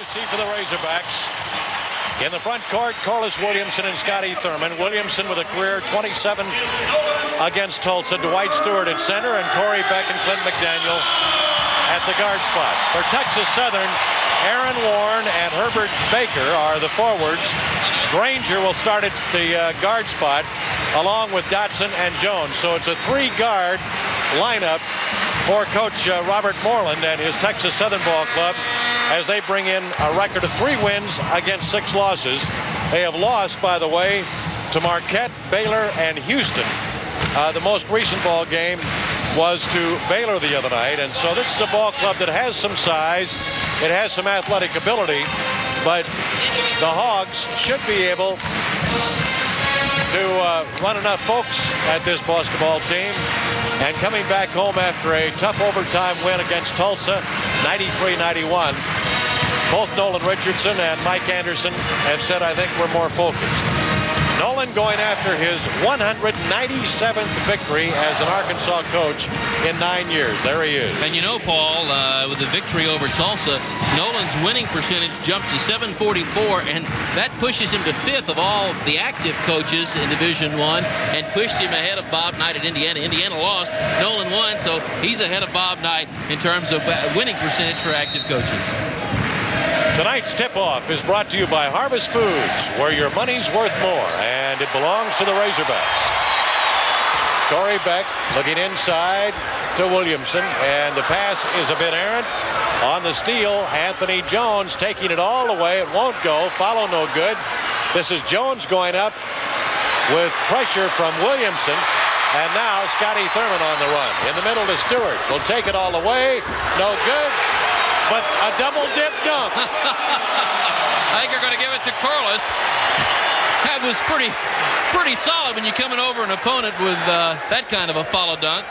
see for the Razorbacks. In the front court, Corliss Williamson and Scotty Thurman. Williamson with a career 27 against Tulsa. Dwight Stewart at center, and Corey Beck and Clint McDaniel at the guard spots. For Texas Southern, Aaron Warren and Herbert Baker are the forwards. Granger will start at the guard spot along with Dotson and Jones. So it's a three-guard lineup for Coach Robert Moreland and his Texas Southern Ball Club as they bring in a record of 3 wins against 6 losses. They have lost, by the way, to Marquette, Baylor, and Houston. The most recent ball game was to Baylor the other night, and so this is a ball club that has some size. It has some athletic ability, but the Hogs should be able to run enough folks at this basketball team. And coming back home after a tough overtime win against Tulsa, 93-91, both Nolan Richardson and Mike Anderson have said, I think we're more focused. Nolan going after his 197th victory as an Arkansas coach in 9 years. There he is. And you know, Paul, with the victory over Tulsa, Nolan's winning percentage jumped to 744, and that pushes him to 5th of all the active coaches in Division I and pushed him ahead of Bob Knight at Indiana. Indiana lost, Nolan won, so he's ahead of Bob Knight in terms of winning percentage for active coaches. Tonight's tip-off is brought to you by Harvest Foods, where your money's worth more, and it belongs to the Razorbacks. Corey Beck looking inside to Williamson, and the pass is a bit errant. On the steal, Anthony Jones taking it all the way. It won't go. Follow no good. This is Jones going up with pressure from Williamson, and now Scotty Thurman on the run. In the middle to Stewart. Will take it all the way. No good. But a double dip dunk. I think you're going to give it to Corliss. That was pretty solid when you're coming over an opponent with that kind of a follow dunk.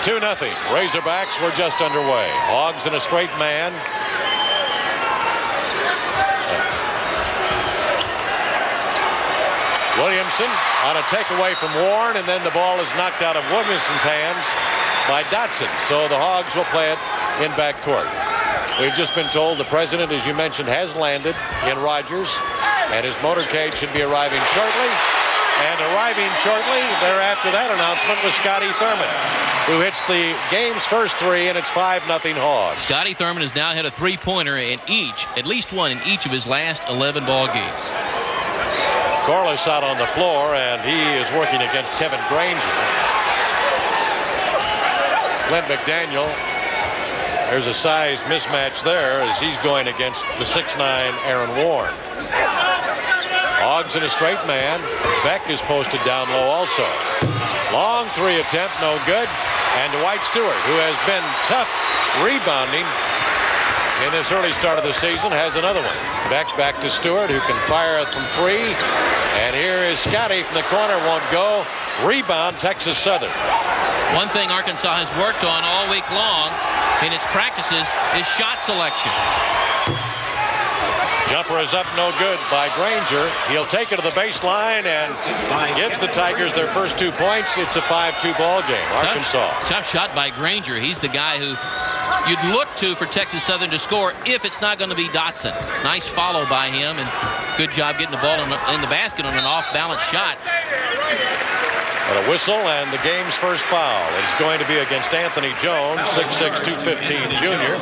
2-0. Razorbacks were just underway. Hogs in a straight man. Williamson on a takeaway from Warren, and then the ball is knocked out of Williamson's hands by Dotson. So the Hogs will play it in backcourt. We've just been told the president, as you mentioned, has landed in Rogers, and his motorcade should be arriving shortly. And arriving shortly thereafter that announcement was Scotty Thurman, who hits the game's first 3, and it's 5-0 Hogs. Scotty Thurman has now hit a 3-pointer in at least one in each of his last 11 ball games. Corliss out on the floor, and he is working against Kevin Granger. Clint McDaniel. There's a size mismatch there as he's going against the 6'9" Aaron Warren. Hogs in a straight man. Beck is posted down low also. Long 3 attempt, no good. And Dwight Stewart, who has been tough rebounding in this early start of the season, has another one. Beck back to Stewart, who can fire from 3. And here is Scotty from the corner, won't go. Rebound, Texas Southern. One thing Arkansas has worked on all week long in its practices is shot selection. Jumper is up, no good by Granger. He'll take it to the baseline and gives the Tigers their first 2 points. It's a 5-2 ball game. Arkansas. Tough shot by Granger. He's the guy who you'd look to for Texas Southern to score if it's not going to be Dotson. Nice follow by him, and good job getting the ball in the basket on an off-balance shot. But a whistle and the game's first foul. It's going to be against Anthony Jones, 6'6", 215 junior.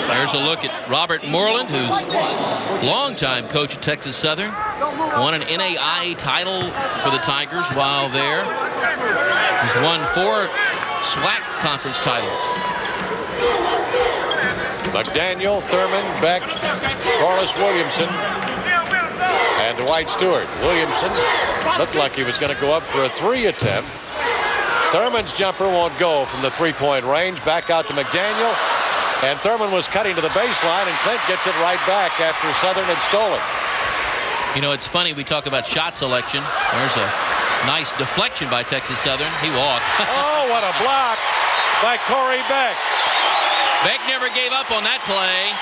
There's a look at Robert Moreland, who's longtime coach at Texas Southern. Won an NAIA title for the Tigers while there. He's won 4 SWAC conference titles. McDaniel, Thurman, Beck, Corliss Williamson, and Dwight Stewart. Williamson looked like he was going to go up for a 3 attempt. Thurman's jumper won't go from the 3-point range. Back out to McDaniel. And Thurman was cutting to the baseline, and Clint gets it right back after Southern had stolen. You know, it's funny, we talk about shot selection. There's a nice deflection by Texas Southern. He walked. Oh, what a block by Corey Beck. Beck never gave up on that play,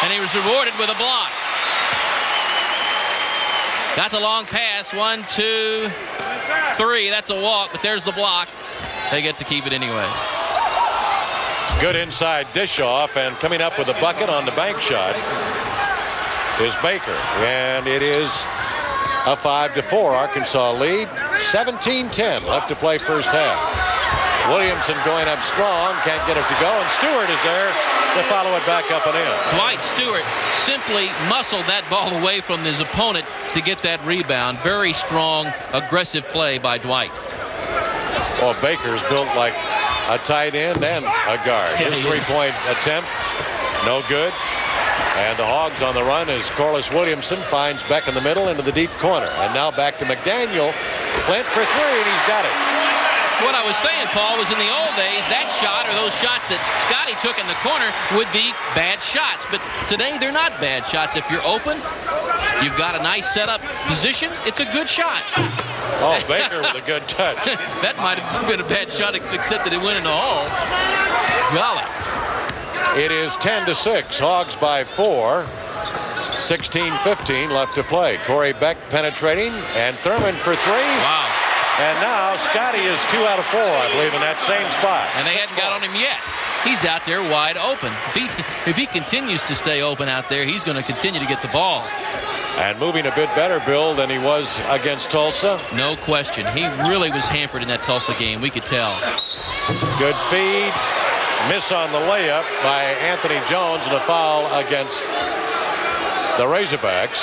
and he was rewarded with a block. Got the long pass. 1, 2, 3. That's a walk, but there's the block. They get to keep it anyway. Good inside dish off, and coming up with a bucket on the bank shot is Baker. And it is a 5-4 Arkansas lead. 17-10 left to play first half. Williamson going up strong, can't get it to go, and Stewart is there to follow it back up and in. Dwight Stewart simply muscled that ball away from his opponent to get that rebound. Very strong, aggressive play by Dwight. Well, Baker's built like a tight end and a guard. His three-point attempt, no good. And the Hogs on the run as Corliss Williamson finds Beck in the middle into the deep corner. And now back to McDaniel. Clint for three, and he's got it. What I was saying, Paul, was in the old days, that shot or those shots that Scotty took in the corner would be bad shots. But today, they're not bad shots. If you're open, you've got a nice setup position, it's a good shot. Oh, Baker with a good touch. That might have been a bad shot, except that it went in the hole. Golly. It is 10-6. Hogs by 4. 16-15 left to play. Corey Beck penetrating, and Thurman for three. Wow. And now Scotty is 2 out of 4, I believe, in that same spot. And they hadn't got on him yet. He's out there wide open. If he continues to stay open out there, he's going to continue to get the ball. And moving a bit better, Bill, than he was against Tulsa. No question. He really was hampered in that Tulsa game. We could tell. Good feed. Miss on the layup by Anthony Jones, and a foul against the Razorbacks.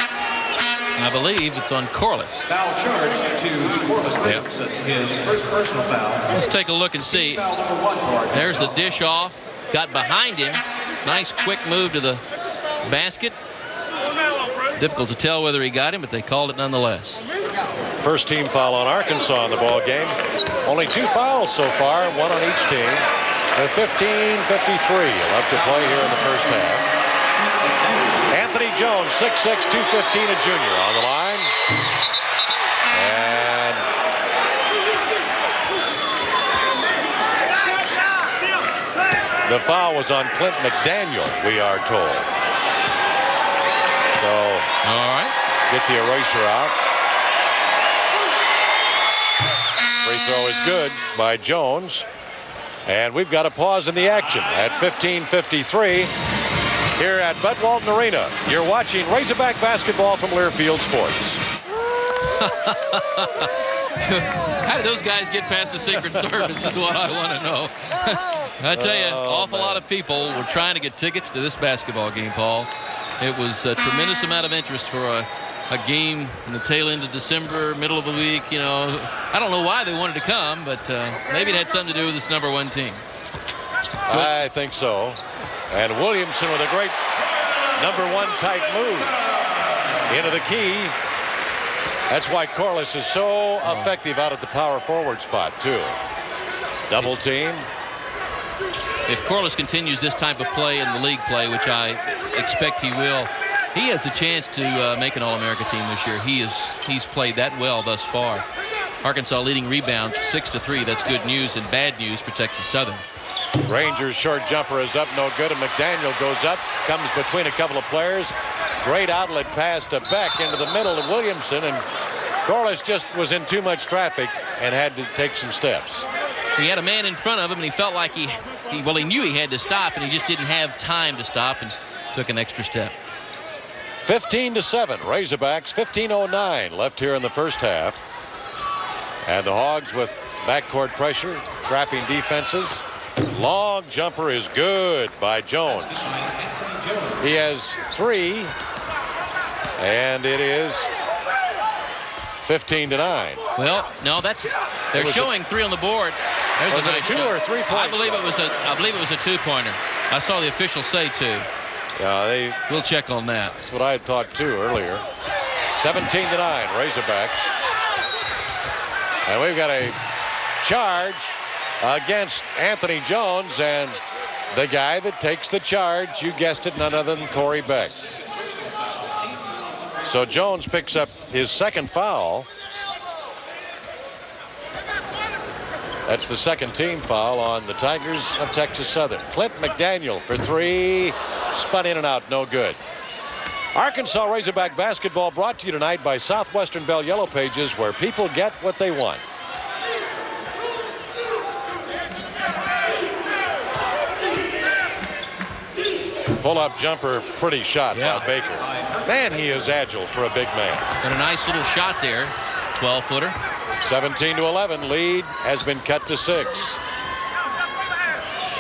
I believe it's on Corliss. Foul charged to Corliss Williamson, his first personal foul. Let's take a look and see. Foul number 1 for Arkansas. There's the dish off. Got behind him. Nice quick move to the basket. Difficult to tell whether he got him, but they called it nonetheless. First team foul on Arkansas in the ball game. Only 2 fouls so far, 1 on each team. With 15:53 left to play here in the first half. Anthony Jones, 6'6", 215, a junior on the line. And the foul was on Clint McDaniel, we are told. So, all right, get the eraser out. Free throw is good by Jones. And we've got a pause in the action at 15:53 here at Bud Walton Arena. You're watching Razorback basketball from Learfield Sports. How did those guys get past the Secret Service is what I want to know. I tell you, awful lot of people were trying to get tickets to this basketball game, Paul. It was a tremendous amount of interest for a game in the tail end of December, middle of the week. You know, I don't know why they wanted to come, but maybe it had something to do with this #1 team. I think so. And Williamson with a great #1 type move into the key. That's why Corliss is so effective out at the power forward spot, too. Double team. If Corliss continues this type of play in the league play, which I expect he will, he has a chance to make an All-America team this year. He's played that well thus far. Arkansas leading rebounds 6-3. That's good news and bad news for Texas Southern. Rangers short jumper is up, no good, and McDaniel goes up, comes between a couple of players. Great outlet pass to Beck into the middle of Williamson, and Corliss just was in too much traffic and had to take some steps. He had a man in front of him, and he felt like he knew he had to stop, and he just didn't have time to stop and took an extra step. 15-7, Razorbacks, 15:09 left here in the first half. And the Hogs with backcourt pressure, trapping defenses. Long jumper is good by Jones. He has 3, and it is 15-9. Well, no, they're showing 3 on the board. There's Was a it nice a 2 shot. or a 3-point? I believe it was a 2-pointer. I saw the officials say 2. Yeah, We'll check on that. that's what I had thought too earlier. 17-9, Razorbacks. And we've got a charge against Anthony Jones, and the guy that takes the charge, you guessed it, none other than Corey Beck. So Jones picks up his second foul. That's the second team foul on the Tigers of Texas Southern. Clint McDaniel for 3, spun in and out, no good. Arkansas Razorback basketball brought to you tonight by Southwestern Bell Yellow Pages, where people get what they want. Pull-up jumper, pretty shot by Baker. Man, he is agile for a big man. And a nice little shot there. 12-footer. 17-11. Lead has been cut to 6.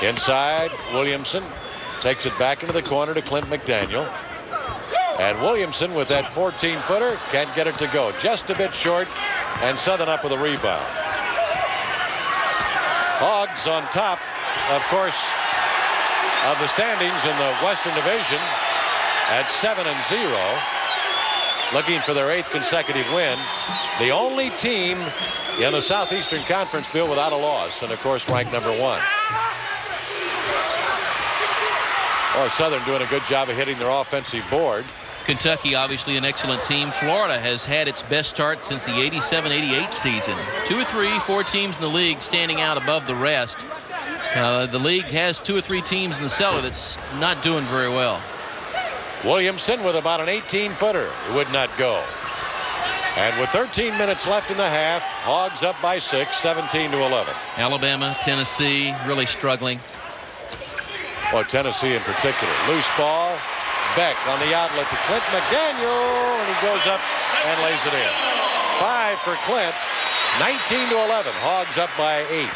Inside, Williamson takes it back into the corner to Clint McDaniel. And Williamson with that 14-footer can't get it to go. Just a bit short, and Southern up with a rebound. Hogs on top, of course, of the standings in the Western Division at 7-0, looking for their 8th consecutive win. The only team in the Southeastern Conference, Bill, without a loss, and of course ranked number 1. Oh, Southern doing a good job of hitting their offensive board. Kentucky, obviously an excellent team. Florida has had its best start since the 87-88 season. 2 or 3, 4 teams in the league standing out above the rest. The league has 2 or 3 teams in the cellar that's not doing very well. Williamson with about an 18-footer. Would not go. And with 13 minutes left in the half, Hogs up by 6, 17-11. Alabama, Tennessee really struggling. Well, Tennessee in particular. Loose ball. Beck on the outlet to Clint McDaniel, and he goes up and lays it in. 5 for Clint. 19-11. Hogs up by 8.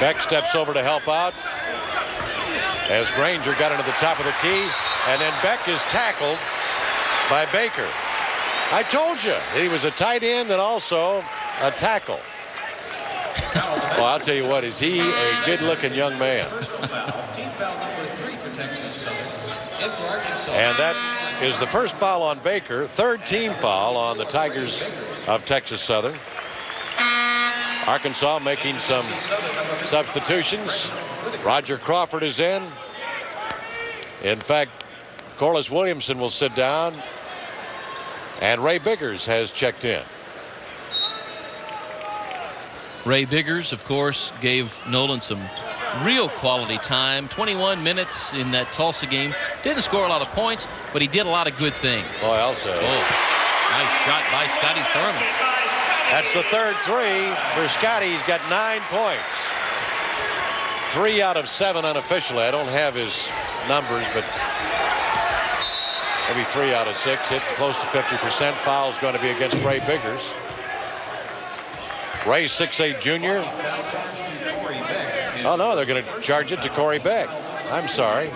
Beck steps over to help out as Granger got into the top of the key, and then Beck is tackled by Baker. I told you, he was a tight end and also a tackle. Well, I'll tell you what, is he a good-looking young man? And that is the first foul on Baker, 3rd team foul on the Tigers of Texas Southern. Arkansas making some substitutions. Roger Crawford is in. In fact, Corliss Williamson will sit down, and Ray Biggers has checked in. Ray Biggers, of course, gave Nolan some real quality time. 21 minutes in that Tulsa game. Didn't score a lot of points, but he did a lot of good things. Boy, also. Nice shot by Scotty Thurman. That's the 3rd 3 for Scotty. He's got 9 points. 3 out of 7 unofficially. I don't have his numbers, but maybe 3 out of 6. Hit close to 50%. Foul's going to be against Ray Biggers. Ray, 6'8" junior. Oh, no, they're going to charge it to Corey Beck. I'm sorry.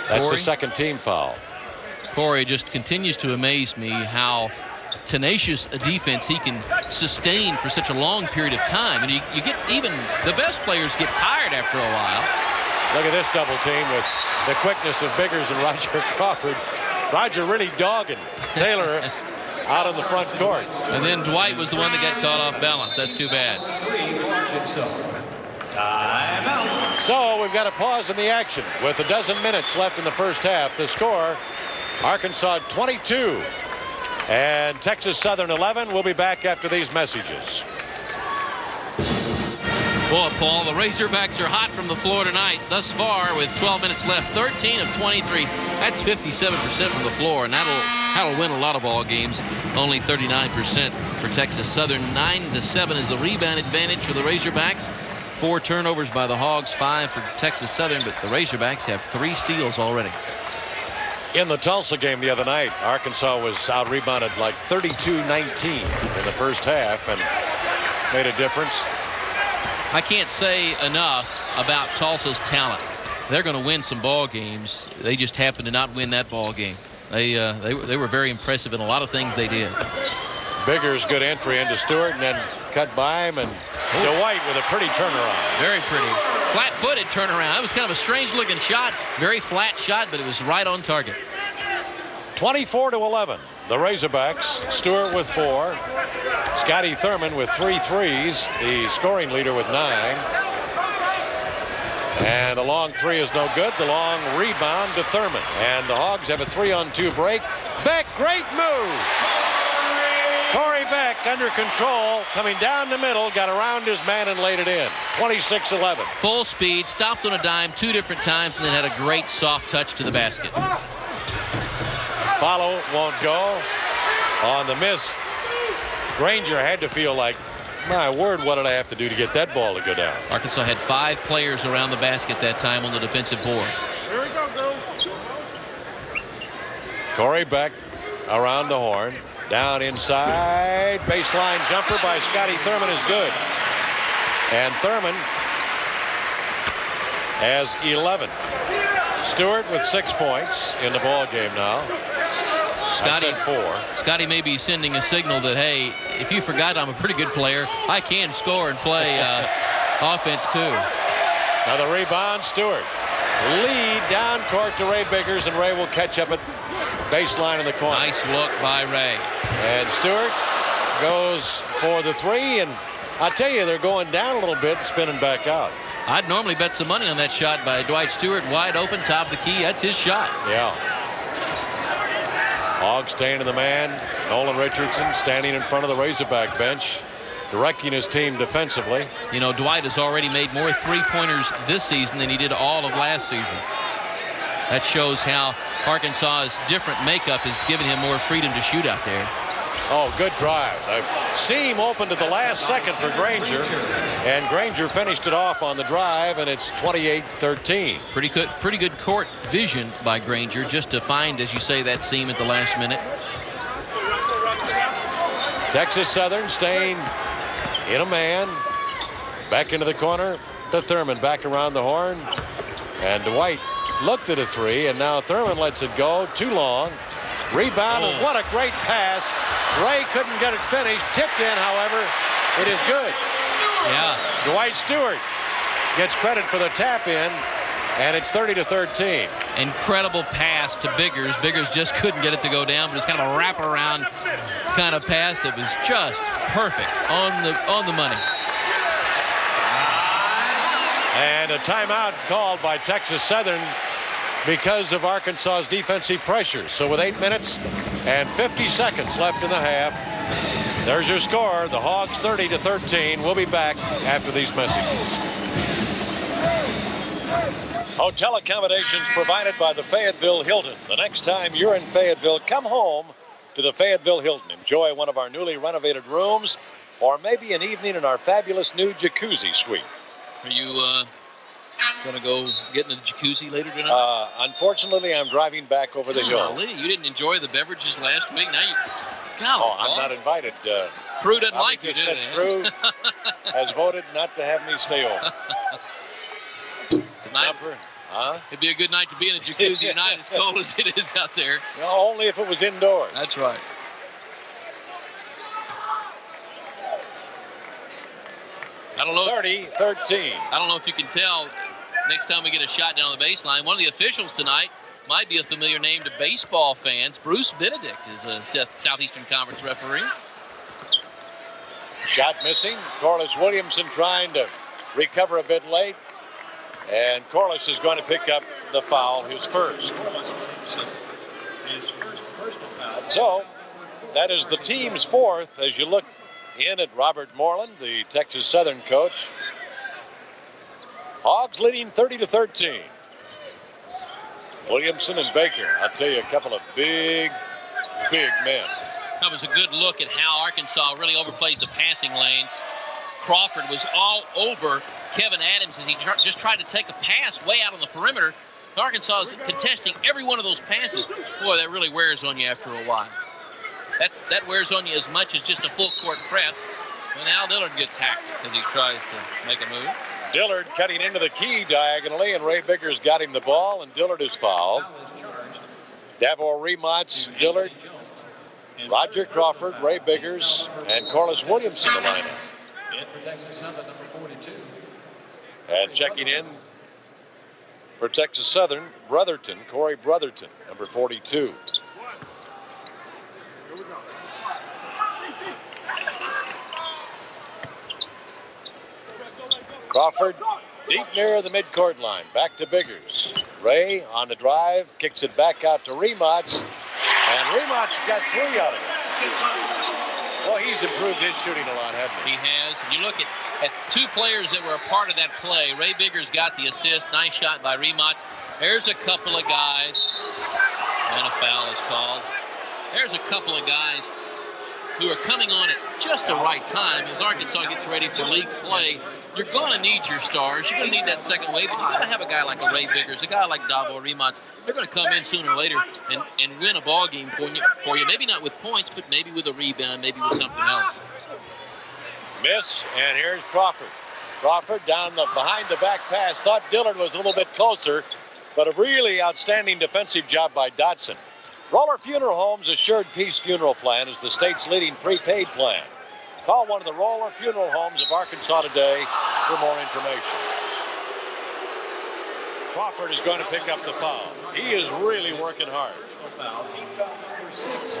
That's the 2nd team foul. Corey just continues to amaze me how tenacious a defense he can sustain for such a long period of time. And you get, even the best players get tired after a while. Look at this double team with the quickness of Biggers and Roger Crawford. Roger really dogging Taylor out on the front court. And then Dwight was the one that got caught off balance. That's too bad. So we've got a pause in the action with a dozen minutes left in the first half. The score, Arkansas 22 and Texas Southern 11. We'll be back after these messages. Boy, Paul, the Razorbacks are hot from the floor tonight. Thus far, with 12 minutes left, 13 of 23. That's 57% from the floor, and that'll win a lot of ball games. Only 39% for Texas Southern. 9-7 is the rebound advantage for the Razorbacks. 4 turnovers by the Hogs, 5 for Texas Southern, but the Razorbacks have 3 steals already. In the Tulsa game the other night, Arkansas was out-rebounded like 32-19 in the first half and made a difference. I can't say enough about Tulsa's talent. They're going to win some ball games. They just happen to not win that ball game. They were very impressive in a lot of things they did. Biggers good entry into Stewart and then cut by him, and Dwight with a pretty turnaround. Very pretty. Flat-footed turnaround. That was kind of a strange-looking shot. Very flat shot, but it was right on target. 24-11. The Razorbacks. Stewart with 4. Scotty Thurman with 3 threes. The scoring leader with 9. And a long 3 is no good. The long rebound to Thurman. And the Hogs have a 3-on-2 break. Beck, great move. Corey Beck under control, coming down the middle, got around his man and laid it in. 26-11. Full speed, stopped on a dime 2 different times, and then had a great soft touch to the basket. Follow won't go on the miss Granger had to feel like, my word, what did I have to do to get that ball to go down? Arkansas had 5 players around the basket that time on the defensive board. Here we go, girl. Corey Beck around the horn. Down inside. Baseline jumper by Scotty Thurman is good. And Thurman has 11. Stewart with 6 points in the ball game now. Scotty, 4. Scotty may be sending a signal that, hey, if you forgot I'm a pretty good player, I can score and play offense too. Now the rebound, Stewart. Lead down court to Ray Biggers, and Ray will catch up at baseline in the corner. Nice look by Ray. And Stewart goes for the 3, and I'll tell you, they're going down a little bit and spinning back out. I'd normally bet some money on that shot by Dwight Stewart. Wide open, top of the key. That's his shot. Yeah. Hogs staying in the man. Nolan Richardson standing in front of the Razorback bench, directing his team defensively. You know, Dwight has already made more three-pointers this season than he did all of last season. That shows how Arkansas's different makeup has given him more freedom to shoot out there. Oh, good drive. The seam opened at the last second for Granger, and Granger finished it off on the drive, and it's 28-13. Pretty good court vision by Granger just to find, as you say, that seam at the last minute. Texas Southern staying in a man. Back into the corner to Thurman. Back around the horn. And Dwight looked at a 3, and now Thurman lets it go. Too long. Rebound, and what a great pass. Ray couldn't get it finished. Tipped in, however. It is good. Yeah. Dwight Stewart gets credit for the tap in, and it's 30-13. Incredible pass to Biggers. Biggers just couldn't get it to go down, but it's kind of a wraparound kind of pass that was just perfect on the money. And a timeout called by Texas Southern because of Arkansas's defensive pressure. So with 8 minutes and 50 seconds left in the half, there's your score. The Hogs 30-13. We'll be back after these messages. Hotel accommodations provided by the Fayetteville Hilton. The next time you're in Fayetteville, come home to the Fayetteville Hilton. Enjoy one of our newly renovated rooms, or maybe an evening in our fabulous new jacuzzi suite. Are you going to go get in the jacuzzi later tonight? Unfortunately, I'm driving back over the hill. Golly, you didn't enjoy the beverages last week. Now you... Oh, I'm not invited. Crew doesn't like you, do they? Crew has voted not to have me stay over. Tonight, it'd be a good night to be in a jacuzzi tonight, as cold as it is out there. No, only if it was indoors. That's right. I don't know. 30-13. I don't know if you can tell. Next time we get a shot down the baseline, one of the officials tonight might be a familiar name to baseball fans. Bruce Benedict is a Southeastern Conference referee. Shot missing. Corliss Williamson trying to recover a bit late. And Corliss is going to pick up the foul, his first. So that is the team's fourth as you look in at Robert Moreland, the Texas Southern coach. Hogs leading 30-13. Williamson and Baker, I'll tell you, a couple of big men. That was a good look at how Arkansas really overplays the passing lanes. Crawford was all over Kevin Adams as he just tried to take a pass way out on the perimeter. Arkansas is contesting every one of those passes. Boy, that really wears on you after a while. That wears on you as much as just a full court press. And Al Dillard gets hacked as he tries to make a move. Dillard cutting into the key diagonally, and Ray Biggers got him the ball, and Dillard is fouled. Davor Remots, Dillard, Roger Crawford, Ray Biggers, and Corliss Williamson the lineup. And checking in for Texas Southern, Brotherton, Corey Brotherton, number 42. Crawford deep near the midcourt line. Back to Biggers. Ray on the drive, kicks it back out to Remots. And Remots got 3 out of it. Well, he's improved his shooting a lot, hasn't he? He has. And you look at 2 players that were a part of that play. Ray Biggers got the assist. Nice shot by Remots. There's a couple of guys. And a foul is called. There's a couple of guys who are coming on at just the right time as Arkansas gets ready for league play. You're going to need your stars. You're going to need that second wave, but you got to have a guy like a Ray Biggers, a guy like Davo Remats. They're going to come in sooner or later and win a ball game for you. Maybe not with points, but maybe with a rebound, maybe with something else. Miss, and here's Crawford. Crawford down the behind the back pass. Thought Dillard was a little bit closer, but a really outstanding defensive job by Dotson. Roller Funeral Homes Assured Peace Funeral Plan is the state's leading prepaid plan. Call one of the Roller Funeral Homes of Arkansas today for more information. Crawford is going to pick up the foul. He is really working hard.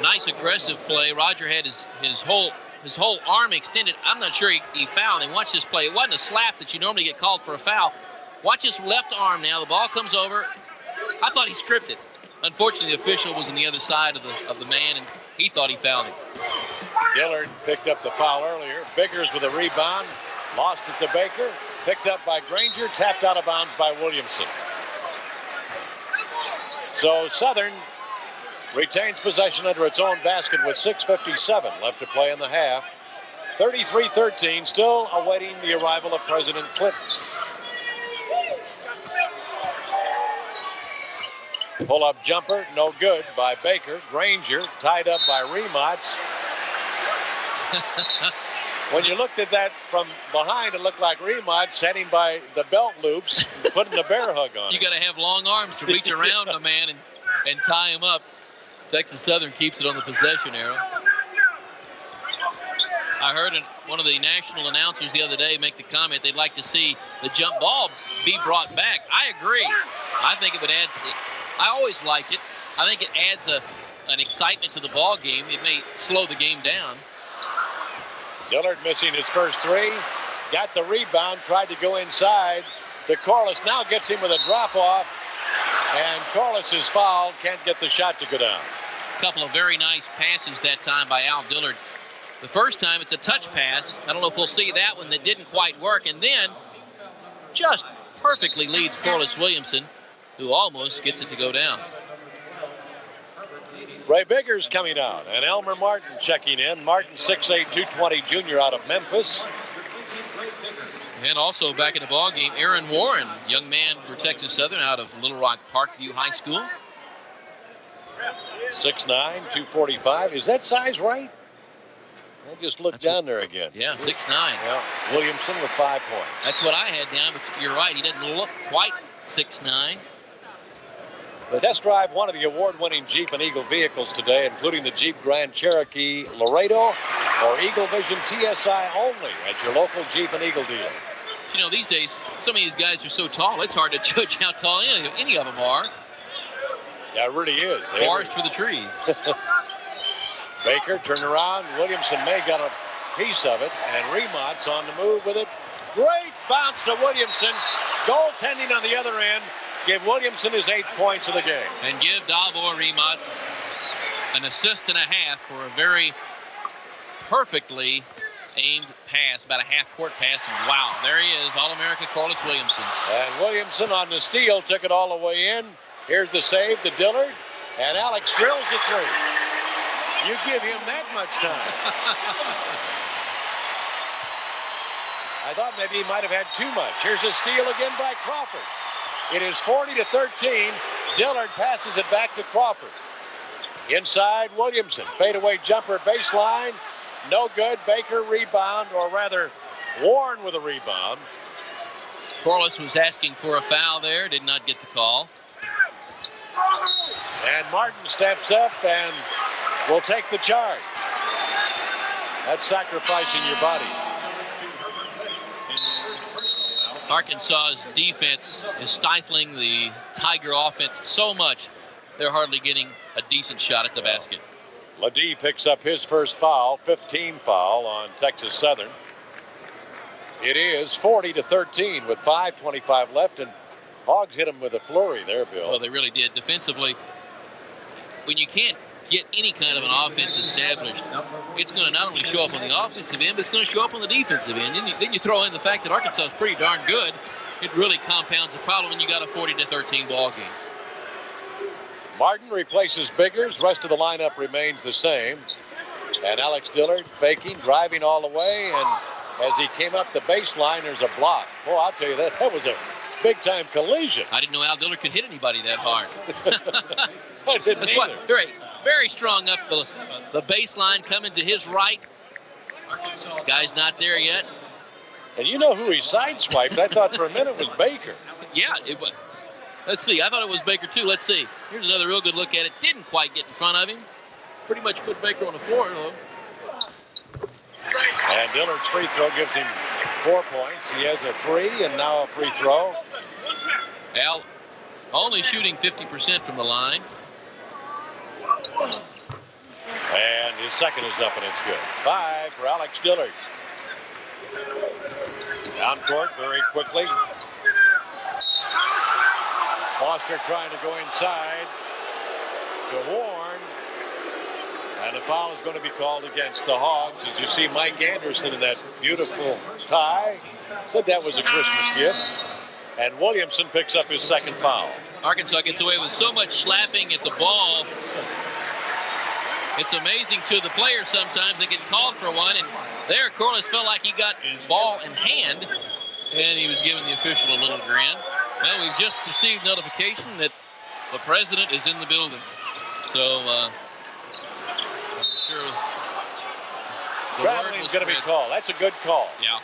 Nice aggressive play. Roger had his whole arm extended. I'm not sure he fouled him. Watch this play. It wasn't a slap that you normally get called for a foul. Watch his left arm now. The ball comes over. I thought he stripped it. Unfortunately, the official was on the other side of the man, and he thought he fouled him. Dillard picked up the foul earlier. Biggers with a rebound. Lost it to Baker. Picked up by Granger. Tapped out of bounds by Williamson. So Southern retains possession under its own basket with 6:57 left to play in the half. 33-13, still awaiting the arrival of President Clinton. Pull-up jumper, no good by Baker. Granger tied up by Remats. When you looked at that from behind, it looked like Remats heading by the belt loops, putting the bear hug on. You got to have long arms to reach around a man and tie him up. Texas Southern keeps it on the possession arrow. I heard one of the national announcers the other day make the comment they'd like to see the jump ball be brought back. I agree. I think it would add. I always liked it. I think it adds an excitement to the ball game. It may slow the game down. Dillard missing his first three. Got the rebound, tried to go inside. The Corliss now gets him with a drop-off. And Corliss is fouled, can't get the shot to go down. A couple of very nice passes that time by Al Dillard. The first time it's a touch pass. I don't know if we'll see that one that didn't quite work. And then just perfectly leads Corliss Williamson, who almost gets it to go down. Ray Biggers coming out, and Elmer Martin checking in. Martin, 6'8", 220 junior out of Memphis. And also back in the ball game, Aaron Warren, young man for Texas Southern out of Little Rock Parkview High School. 6'9", 245. Is that size right? I just looked down there again. Yeah, 6'9". Yeah. Williamson with 5 points. That's what I had down, but you're right. He doesn't look quite 6'9". Test drive one of the award-winning Jeep and Eagle vehicles today, including the Jeep Grand Cherokee Laredo or Eagle Vision TSI only at your local Jeep and Eagle dealer. You know, these days, some of these guys are so tall, it's hard to judge how tall any of them are. Yeah, it really is. Forest for the trees. Baker turned around. Williamson may got a piece of it, and Remats on the move with it. Great bounce to Williamson. Goaltending on the other end. Give Williamson his 8 points of the game. And give Davor Remats an assist and a half for a very perfectly aimed pass, about a half-court pass. And wow, there he is, All-America Corliss Williamson. And Williamson on the steal took it all the way in. Here's the save to Dillard, and Alex drills it through. You give him that much time. I thought maybe he might have had too much. Here's a steal again by Crawford. It is 40-13. Dillard passes it back to Crawford. Inside, Williamson. Fadeaway jumper baseline. No good. Baker rebound, or rather, Warren with a rebound. Corliss was asking for a foul there. Did not get the call. And Martin steps up and will take the charge. That's sacrificing your body. Arkansas's defense is stifling the Tiger offense so much, they're hardly getting a decent shot at the basket. Ledee picks up his first foul, 15 foul on Texas Southern. It is 40-13 with 5:25 left, and Hogs hit him with a flurry there, Bill. Well, they really did. Defensively, when you can't get any kind of an offense established, it's going to not only show up on the offensive end, but it's going to show up on the defensive end. Then you throw in the fact that Arkansas is pretty darn good. It really compounds the problem when you got a 40-13 ball game. Martin replaces Biggers. Rest of the lineup remains the same. And Alex Dillard faking, driving all the way, and as he came up the baseline, there's a block. Boy, I'll tell you, that was a big-time collision. I didn't know Al Dillard could hit anybody that hard. I didn't That's either. what, very strong up the baseline, coming to his right. Guy's not there yet. And you know who he sideswiped? I thought for a minute it was Baker. Yeah, it was. Let's see. I thought it was Baker, too. Let's see. Here's another real good look at it. Didn't quite get in front of him. Pretty much put Baker on the floor, though. And Dillard's free throw gives him 4 points. He has a 3 and now a free throw. Al only shooting 50% from the line. And his second is up and it's good. 5 for Alex Dillard. Down court very quickly. Foster trying to go inside to Warren. And a foul is going to be called against the Hogs. As you see Mike Anderson in that beautiful tie. Said that was a Christmas gift. And Williamson picks up his second foul. Arkansas gets away with so much slapping at the ball. It's amazing to the players sometimes. They get called for one. And there, Corliss felt like he got ball in hand. And he was giving the official a little grin. Well, we've just received notification that the president is in the building. So, I'm sure Traveling's going to be called. That's a good call. Yeah.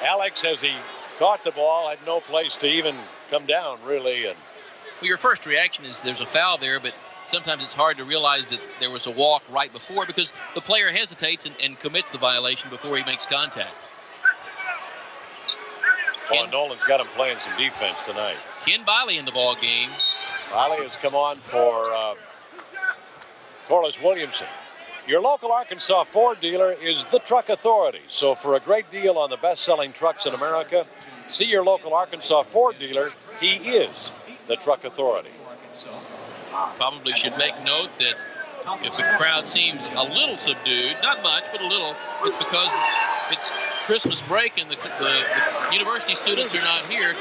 Alex, as he caught the ball, had no place to even come down, really. And well, your first reaction is there's a foul there, but sometimes it's hard to realize that there was a walk right before because the player hesitates and commits the violation before he makes contact. Paul Nolan's got him playing some defense tonight. Ken Biley in the ball game. Biley has come on for Corliss Williamson. Your local Arkansas Ford dealer is the Truck Authority. So for a great deal on the best-selling trucks in America, see your local Arkansas Ford dealer. He is the Truck Authority. Probably should make note that if the crowd seems a little subdued, not much, but a little, it's because it's Christmas break and the university students are not here.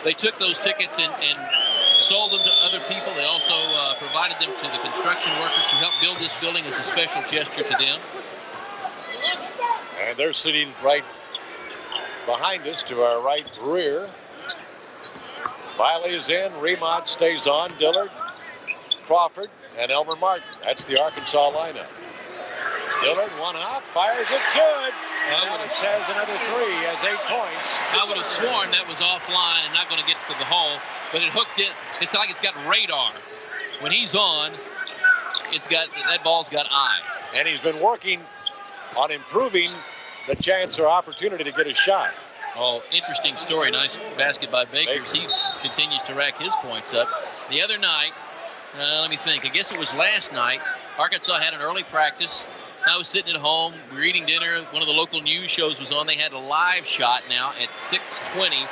They took those tickets and sold them to other people. They also provided them to the construction workers who helped build this building as a special gesture to them. And they're sitting right behind us to our right rear. Biley is in, Remont stays on, Dillard, Crawford, and Elmer Martin. That's the Arkansas lineup. Dillard, one up, fires it good. And Alex has another 3, has 8 points. I would have sworn that was offline and not going to get to the hole, but it hooked it. It's like it's got radar. When he's on, that ball's got eyes. And he's been working on improving the chance or opportunity to get a shot. Oh, interesting story. Nice basket by Bakers. He continues to rack his points up. The other night, let me think. I guess it was last night, Arkansas had an early practice. I was sitting at home. We were eating dinner. One of the local news shows was on. They had a live shot now at 6:20.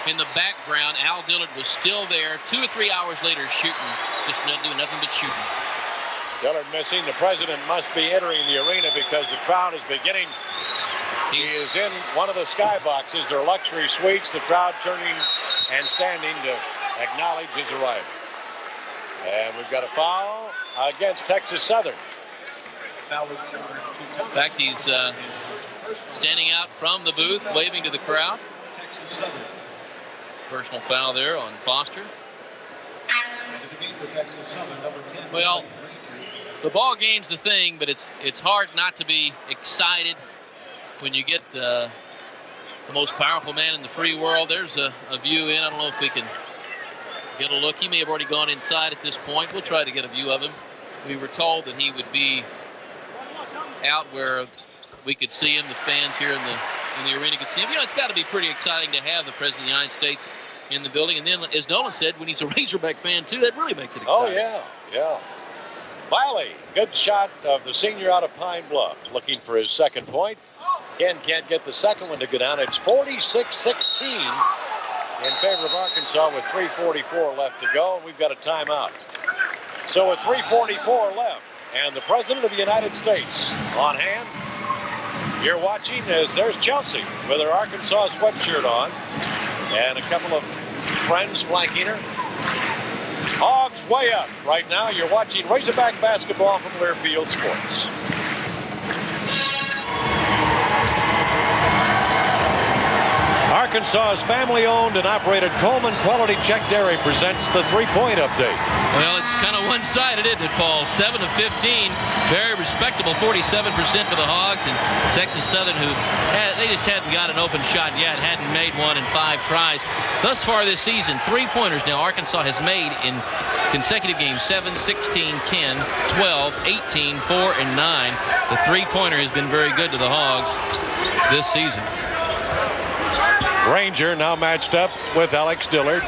In the background, Al Dillard was still there 2 or 3 hours later shooting, just doing nothing but shooting. Dillard missing. The president must be entering the arena because the crowd is beginning. He is in one of the skyboxes, their luxury suites, the crowd turning and standing to acknowledge his arrival. And we've got a foul against Texas Southern. In fact, he's standing out from the booth, waving to the crowd. Personal foul there on Foster. Well, the ball game's the thing, but it's hard not to be excited when you get the most powerful man in the free world. There's a view in. I don't know if we can get a look. He may have already gone inside at this point. We'll try to get a view of him. We were told that he would be out where we could see him. The fans here in the arena could see him. You know, it's got to be pretty exciting to have the President of the United States in the building. And then, as Nolan said, when he's a Razorback fan, too, that really makes it exciting. Oh, yeah. Biley, good shot of the senior out of Pine Bluff, looking for his second point. Ken can't get the second one to go down. It's 46-16 in favor of Arkansas with 3:44 left to go, and we've got a timeout. So with 3:44 left, and the President of the United States on hand, you're watching as there's Chelsea with her Arkansas sweatshirt on, and a couple of friends flanking her. Hogs way up. Right now, you're watching Razorback basketball from Learfield Sports. Arkansas's family-owned and operated Coleman Quality Check Dairy presents the three-point update. Well, it's kind of one-sided, isn't it, Paul? 7 of 15, very respectable, 47% for the Hogs, and Texas Southern, they just hadn't got an open shot yet, hadn't made one in 5 tries. Thus far this season, three-pointers now Arkansas has made in consecutive games: 7, 16, 10, 12, 18, 4, and 9. The three-pointer has been very good to the Hogs this season. Granger now matched up with Alex Dillard.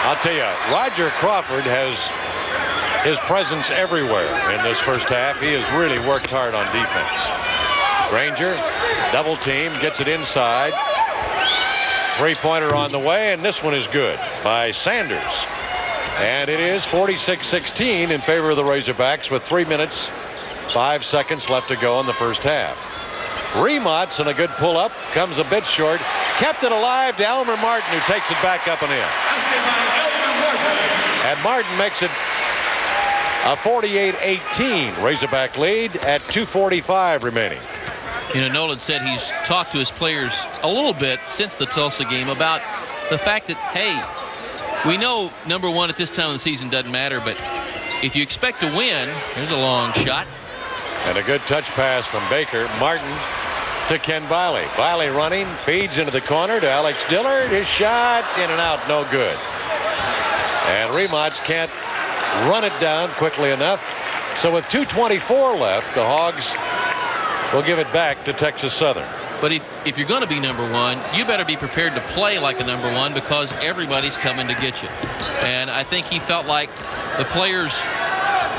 I'll tell you, Roger Crawford has his presence everywhere in this first half. He has really worked hard on defense. Granger, double team, gets it inside. Three-pointer on the way, and this one is good by Sanders. And it is 46-16 in favor of the Razorbacks with 3 minutes, 5 seconds left to go in the first half. Remots and a good pull-up, comes a bit short. Kept it alive to Elmer Martin, who takes it back up and in. And Martin makes it a 48-18 Razorback lead at 2:45 remaining. You know, Nolan said he's talked to his players a little bit since the Tulsa game about the fact that, hey, we know number one at this time of the season doesn't matter, but if you expect to win, here's a long shot. And a good touch pass from Baker. Martin to Ken Biley. Biley running, feeds into the corner to Alex Dillard. His shot in and out, no good. And Remots can't run it down quickly enough. So with 2:24 left, the Hogs will give it back to Texas Southern. But if you're going to be number one, you better be prepared to play like a number one, because everybody's coming to get you. And I think he felt like the players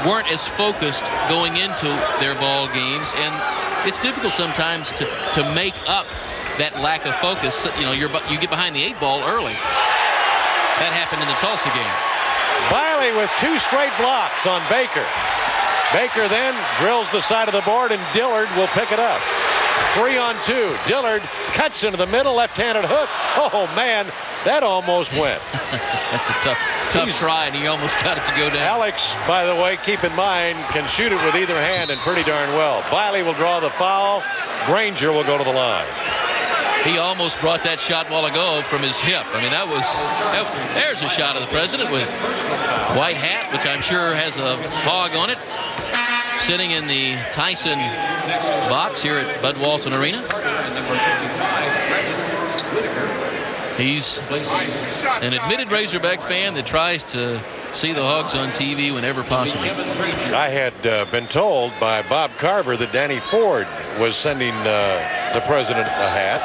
weren't as focused going into their ball games, and it's difficult sometimes to make up that lack of focus. You know, you get behind the 8 ball early. That happened in the Tulsa game. Biley with 2 straight blocks on Baker. Baker then drills the side of the board, and Dillard will pick it up. 3 on 2. Dillard cuts into the middle, left-handed hook. Oh man, that almost went. That's a tough try, and he almost got it to go down. Alex, by the way, keep in mind, can shoot it with either hand and pretty darn well. Biley will draw the foul. Granger will go to the line. He almost brought that shot a while ago from his hip. I mean, there's a shot of the president with white hat, which I'm sure has a hog on it, sitting in the Tyson box here at Bud Walton Arena. He's an admitted Razorback fan that tries to see the Hogs on TV whenever possible. I had been told by Bob Carver that Danny Ford was sending the president a hat.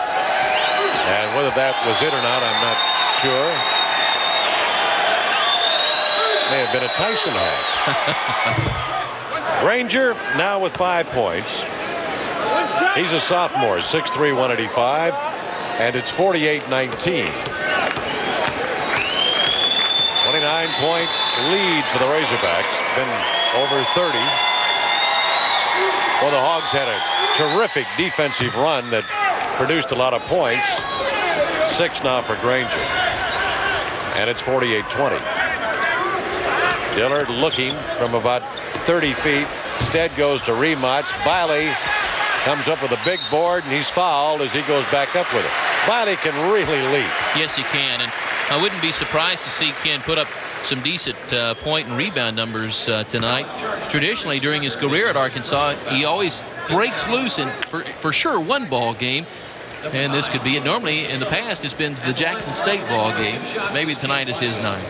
And whether that was it or not, I'm not sure. May have been a Tyson hat. Granger now with 5 points. He's a sophomore, 6'3", 185. And it's 48-19. 29-point lead for the Razorbacks. Been over 30. Well, the Hogs had a terrific defensive run that produced a lot of points. 6 now for Granger. And it's 48-20. Dillard looking from about 30 feet. Instead goes to Remots. Biley comes up with a big board, and he's fouled as he goes back up with it. Biley can really leap. Yes, he can. And I wouldn't be surprised to see Ken put up some decent point and rebound numbers tonight. Traditionally, during his career at Arkansas, he always breaks loose in, for sure, one ball game. And this could be it. Normally, in the past, it's been the Jackson State ball game. Maybe tonight is his night.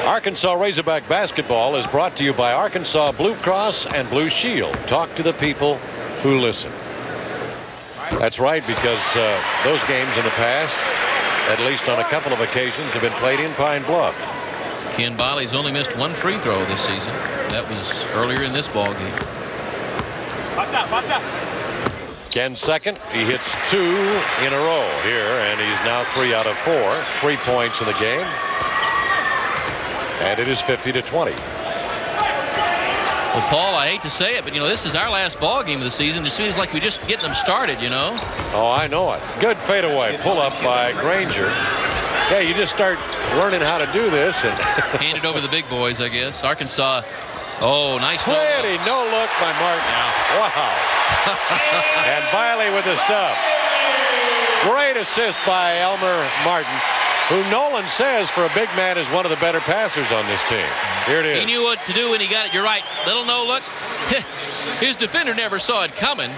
Arkansas Razorback basketball is brought to you by Arkansas Blue Cross and Blue Shield. Talk to the people who listen. That's right, because those games in the past, at least on a couple of occasions, have been played in Pine Bluff. Ken Biley's only missed 1 free throw this season. That was earlier in this ball game. Watch out. Ken second. He hits 2 in a row here, and he's now 3 out of 4. 3 points in the game. And it is 50-20. Well, Paul, I hate to say it, but, you know, this is our last ball game of the season. It just seems like we're just getting them started, you know. Oh, I know it. Good fadeaway pull up by Granger. Yeah, you just start learning how to do this. And Hand it over the big boys, I guess. Arkansas. Oh, nice. pretty no look by Martin. Yeah. Wow. And Biley with the stuff. Great assist by Elmer Martin, who Nolan says for a big man is one of the better passers on this team. Here it is. He knew what to do when he got it. You're right. Little no look. His defender never saw it coming.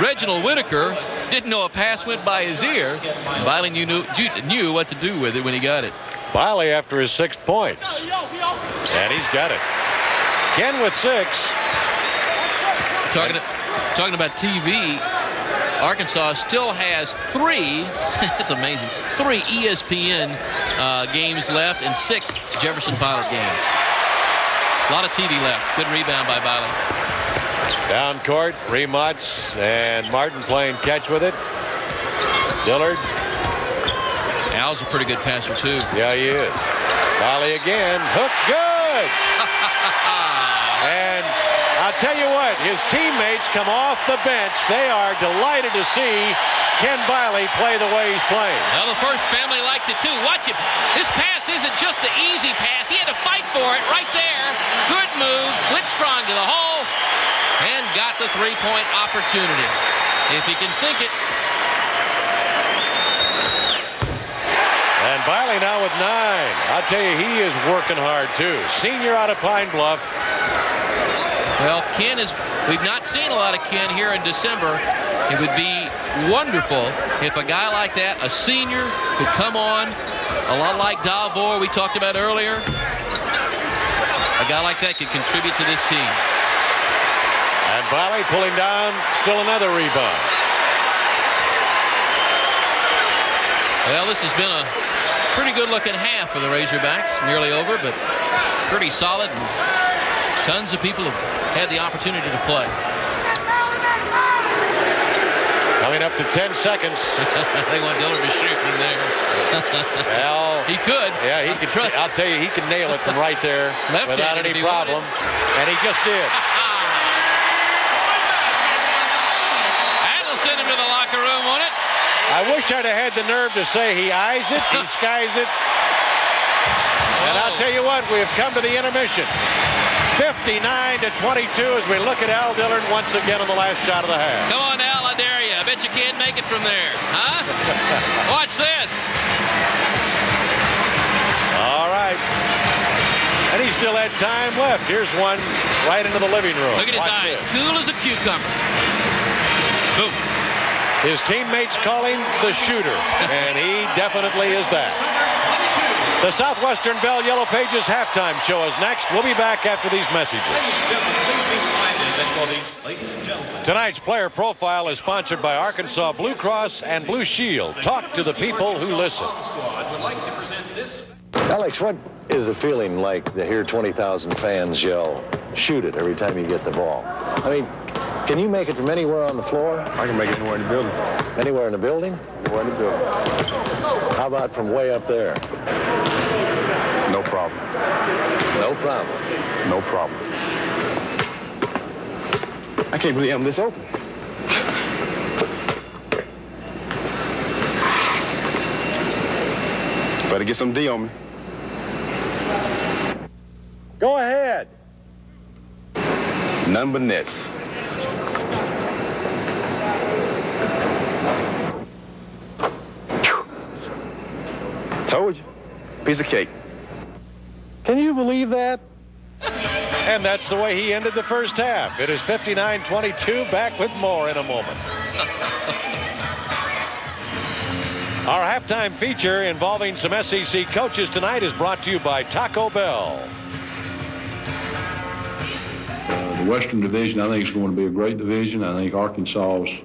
Reginald Whitaker didn't know a pass went by his ear. Biley knew what to do with it when he got it. Biley after his 6th points. And he's got it. Ken with 6. Talking about TV, Arkansas still has 3, it's amazing, 3 ESPN games left and 6 Jefferson Pilot games. A lot of TV left. Good rebound by Biley. Down court, Remots and Martin playing catch with it. Dillard. Al's a pretty good passer, too. Yeah, he is. Biley again. Hook good. And I'll tell you what, his teammates come off the bench. They are delighted to see Ken Biley play the way he's playing. Well, the first family likes it, too. Watch him. This pass isn't just an easy pass. He had to fight for it right there. Good move. Went strong to the hole and got the 3-point opportunity. If he can sink it. And Biley now with 9. I'll tell you, he is working hard, too. Senior out of Pine Bluff. Well, we've not seen a lot of Ken here in December. It would be wonderful if a guy like that, a senior, could come on, a lot like Dalvor we talked about earlier. A guy like that could contribute to this team. And Biley pulling down, still another rebound. Well, this has been a pretty good-looking half for the Razorbacks. Nearly over, but pretty solid. And tons of people have had the opportunity to play. Coming up to 10 seconds. They want Dillard to shoot from there. Well, he could. Yeah, he could. I'll tell you, he can nail it from right there without any problem. And he just did. That'll send him to the locker room, won't it? I wish I'd have had the nerve to say he eyes it, he skies it. And I'll tell you what, we have come to the intermission. 59-22 as we look at Al Dillard once again on the last shot of the half. Come on, Al, I dare you. I bet you can't make it from there. Huh? Watch this. All right. And he still had time left. Here's one right into the living room. Look at his eyes. This. Cool as a cucumber. Boom. His teammates call him the shooter, and he definitely is that. The Southwestern Bell Yellow Pages halftime show is next. We'll be back after these messages. Tonight's player profile is sponsored by Arkansas Blue Cross and Blue Shield. Talk to the people who listen. Alex, what is the feeling like to hear 20,000 fans yell, shoot it, every time you get the ball? I mean, can you make it from anywhere on the floor? I can make it anywhere in the building. Anywhere in the building? Anywhere in the building. How about from way up there? No problem. No problem. No problem. I can't believe I'm this open. Better get some D on me. Go ahead. None but nets. Told you. Piece of cake. Can you believe that? And that's the way he ended the first half. It is 59-22. Back with more in a moment. Our halftime feature involving some SEC coaches tonight is brought to you by Taco Bell. The Western Division, I think, is going to be a great division. I think Arkansas's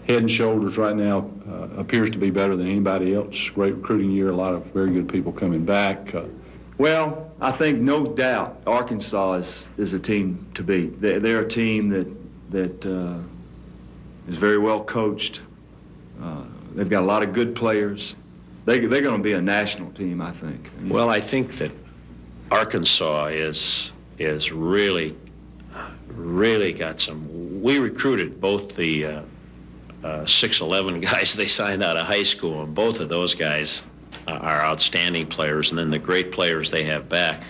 head and shoulders right now appears to be better than anybody else. Great recruiting year, a lot of very good people coming back. Well, I think no doubt Arkansas is a team to beat. They're a team that is very well coached. They've got a lot of good players. They're going to be a national team, I think. Well, I think that Arkansas is really got some. We recruited both the 6'11" guys they signed out of high school, and both of those guys are outstanding players, and then the great players they have back.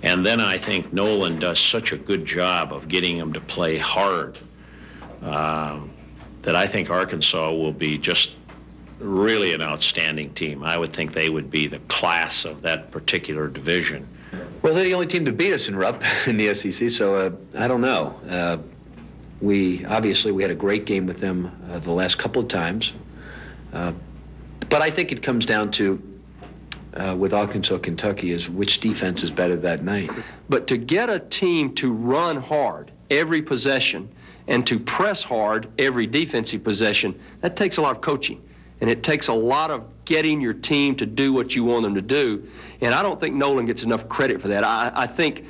And then I think Nolan does such a good job of getting them to play hard that I think Arkansas will be just really an outstanding team. I would think they would be the class of that particular division. Well, they're the only team to beat us in Rupp in the SEC, so I don't know. We had a great game with them the last couple of times, but I think it comes down to with Arkansas, Kentucky, is which defense is better that night. But to get a team to run hard every possession and to press hard every defensive possession, that takes a lot of coaching. And it takes a lot of getting your team to do what you want them to do. And I don't think Nolan gets enough credit for that. I think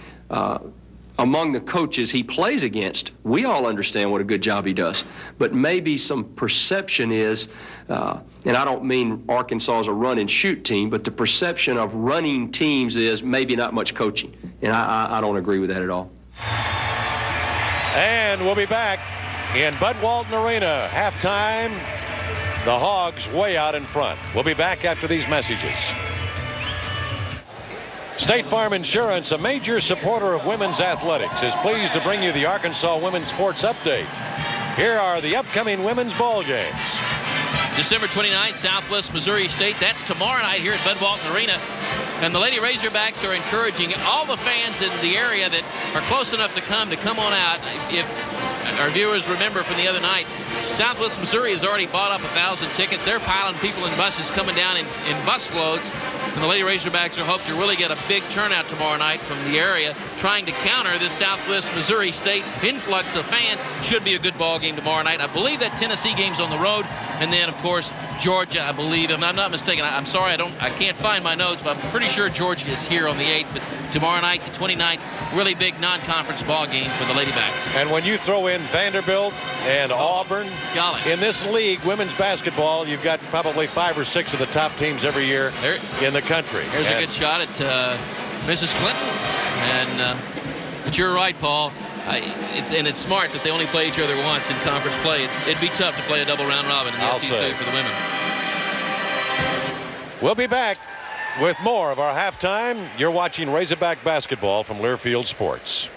among the coaches he plays against, we all understand what a good job he does. But maybe some perception is, and I don't mean Arkansas is a run and shoot team, but the perception of running teams is maybe not much coaching. And I don't agree with that at all. And we'll be back in Bud Walton Arena. Halftime. The Hogs way out in front. We'll be back after these messages. State Farm Insurance, a major supporter of women's athletics, is pleased to bring you the Arkansas Women's Sports Update. Here are the upcoming women's ball games. December 29th, Southwest Missouri State. That's tomorrow night here at Bud Walton Arena. And the Lady Razorbacks are encouraging all the fans in the area that are close enough to come on out. If our viewers remember from the other night, Southwest Missouri has already bought up 1,000 tickets. They're piling people in buses coming down in bus loads. And the Lady Razorbacks are hoping to really get a big turnout tomorrow night from the area, trying to counter this Southwest Missouri State influx of fans. Should be a good ball game tomorrow night. I believe that Tennessee game's on the road. And then, of course, Georgia, I believe, if I'm not mistaken, I'm sorry, I can't find my notes, but I'm pretty sure Georgia is here on the 8th. But tomorrow night, the 29th, really big non-conference ball game for the Ladybacks. And when you throw in Vanderbilt and Auburn, golly, in this league, women's basketball, you've got probably 5 or 6 of the top teams every year in the country. There's a good shot at Mrs. Clinton. And but you're right, Paul. It's smart that they only play each other once in conference play. It'd be tough to play a double round robin in the SEC for the women. We'll be back with more of our halftime. You're watching Razorback basketball from Learfield Sports.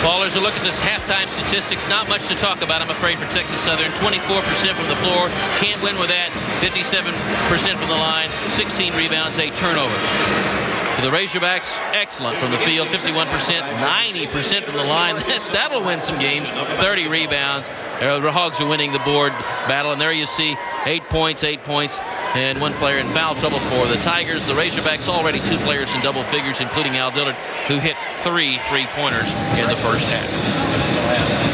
Paul, there's a look at this halftime statistics. Not much to talk about, I'm afraid, for Texas Southern. 24% from the floor. Can't win with that. 57% from the line. 16 rebounds, 8 turnovers. For the Razorbacks, excellent from the field, 51%, 90% from the line. That'll win some games. 30 rebounds. The Hogs are winning the board battle, and there you see 8 points, and 1 player in foul trouble for the Tigers. The Razorbacks already 2 players in double figures, including Al Dillard, who hit 3 3-pointers in the first half.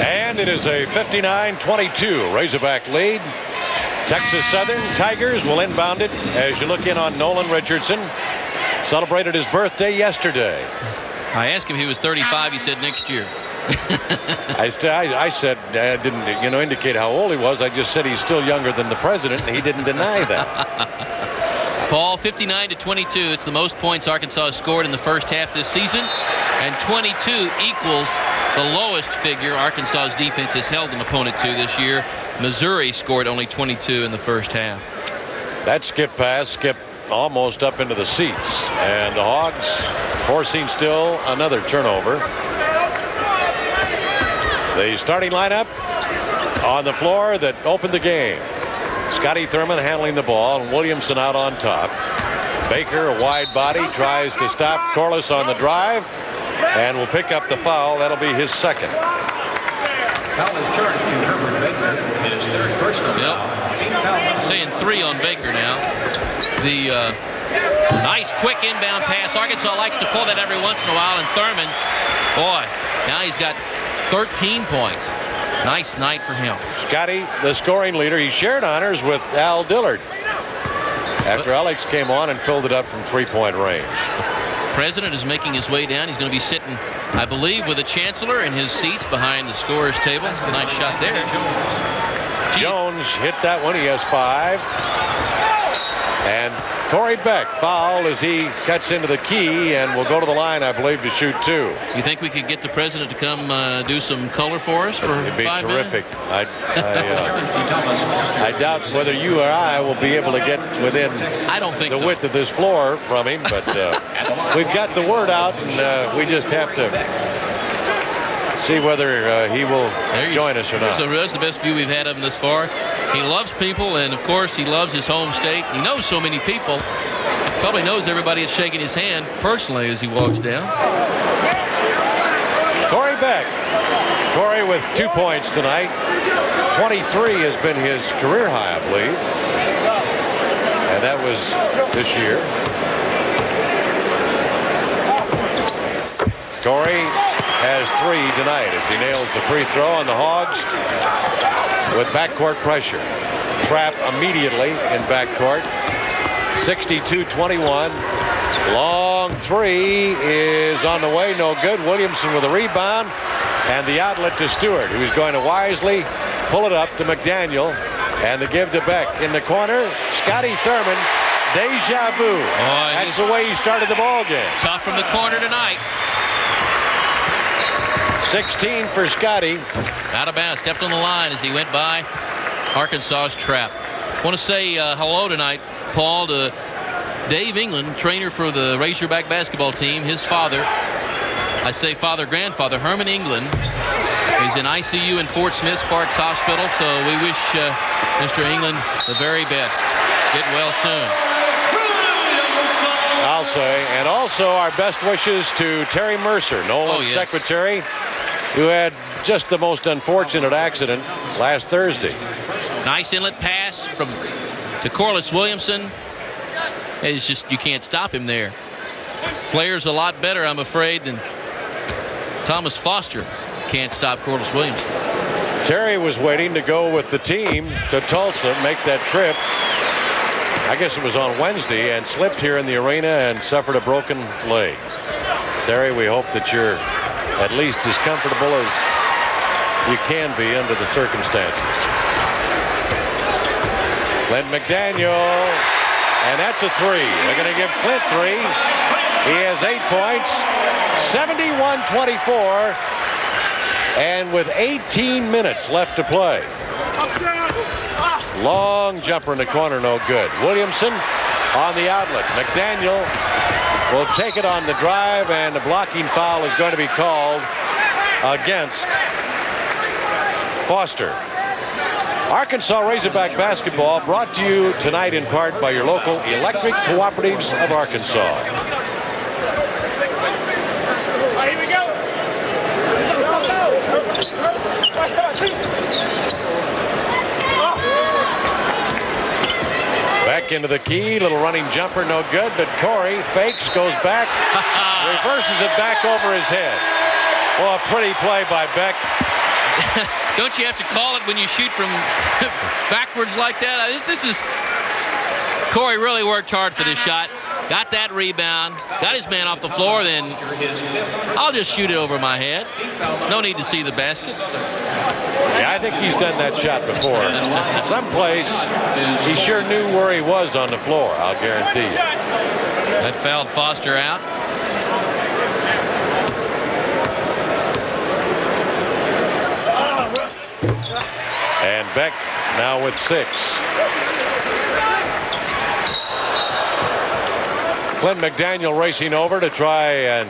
And it is a 59-22 Razorback lead. Texas Southern Tigers will inbound it as you look in on Nolan Richardson. Celebrated his birthday yesterday. I asked him if he was 35. He said next year. I said, didn't indicate how old he was. I just said he's still younger than the president, and he didn't deny that. Paul, 59-22. It's the most points Arkansas has scored in the first half this season, and 22 equals the lowest figure Arkansas's defense has held an opponent to this year. Missouri scored only 22 in the first half. That skip pass skipped almost up into the seats, and the Hogs forcing still another turnover. The starting lineup on the floor that opened the game. Scotty Thurman handling the ball, and Williamson out on top. Baker, a wide body, tries to stop Corliss on the drive, and will pick up the foul. That'll be his second. Foul is charged to Herbert Baker. His 3rd personal foul. Team foul. Saying 3 on Baker now. The nice quick inbound pass. Arkansas likes to pull that every once in a while, and Thurman, boy, now he's got 13 points. Nice night for him. Scotty, the scoring leader. He shared honors with Al Dillard after Alex came on and filled it up from 3-point range. President is making his way down. He's going to be sitting, I believe, with the chancellor in his seats behind the scorer's table. Nice shot there. Jones hit that one. He has 5. And Corey Beck fouled as he cuts into the key and will go to the line, I believe, to shoot 2. You think we could get the president to come do some color for us for It'd be 5 terrific. minutes? I doubt whether you or I will be able to get within I don't think the width of this floor from him, but we've got the word out, and we just have to see whether he will join us or not. So that's the best view we've had of him this far. He loves people, and of course he loves his home state. He knows so many people. Probably knows everybody that's shaking his hand personally as he walks down. Corey Beck. Corey with 2 points tonight. 23 has been his career high, I believe. And that was this year. Corey has 3 tonight as he nails the free throw on the Hogs with backcourt pressure. Trap immediately in backcourt. 62-21. Long 3 is on the way, no good. Williamson with a rebound and the outlet to Stewart, who's going to wisely pull it up to McDaniel, and the give to Beck in the corner. Scotty Thurman, deja vu. That's the way he started the ball game. Tough from the corner tonight. 16 for Scotty. Out of bounds, stepped on the line as he went by Arkansas's trap. I want to say hello tonight, Paul, to Dave England, trainer for the Razorback basketball team. His father, I say father, grandfather, Herman England, is in ICU in Fort Smith Sparks Hospital, so we wish Mr. England the very best. Get well soon. I'll say, and also our best wishes to Terry Mercer, Nolan's secretary, who had just the most unfortunate accident last Thursday. Nice inlet pass to Corliss Williamson. It's just, you can't stop him there. Player's a lot better, I'm afraid, than Thomas Foster. Can't stop Corliss Williamson. Terry was waiting to go with the team to Tulsa, make that trip. I guess it was on Wednesday, and slipped here in the arena and suffered a broken leg. Terry, we hope that you're at least as comfortable as you can be under the circumstances. Clint McDaniel, and that's a 3. They're going to give Clint 3. He has 8 points, 71-24, and with 18 minutes left to play. Long jumper in the corner, no good. Williamson on the outlet. McDaniel will take it on the drive, and the blocking foul is going to be called against Foster. Arkansas Razorback basketball brought to you tonight in part by your local electric cooperatives of Arkansas. Here we go. Back into the key, little running jumper, no good, but Corey fakes, goes back, reverses it back over his head. Well, a pretty play by Beck. Don't you have to call it when you shoot from backwards like that? This is Corey really worked hard for this shot. Got that rebound, got his man off the floor, then I'll just shoot it over my head. No need to see the basket. Yeah, I think he's done that shot before. Someplace he sure knew where he was on the floor, I'll guarantee you. That fouled Foster out. And Beck now with 6. Clint McDaniel racing over to try and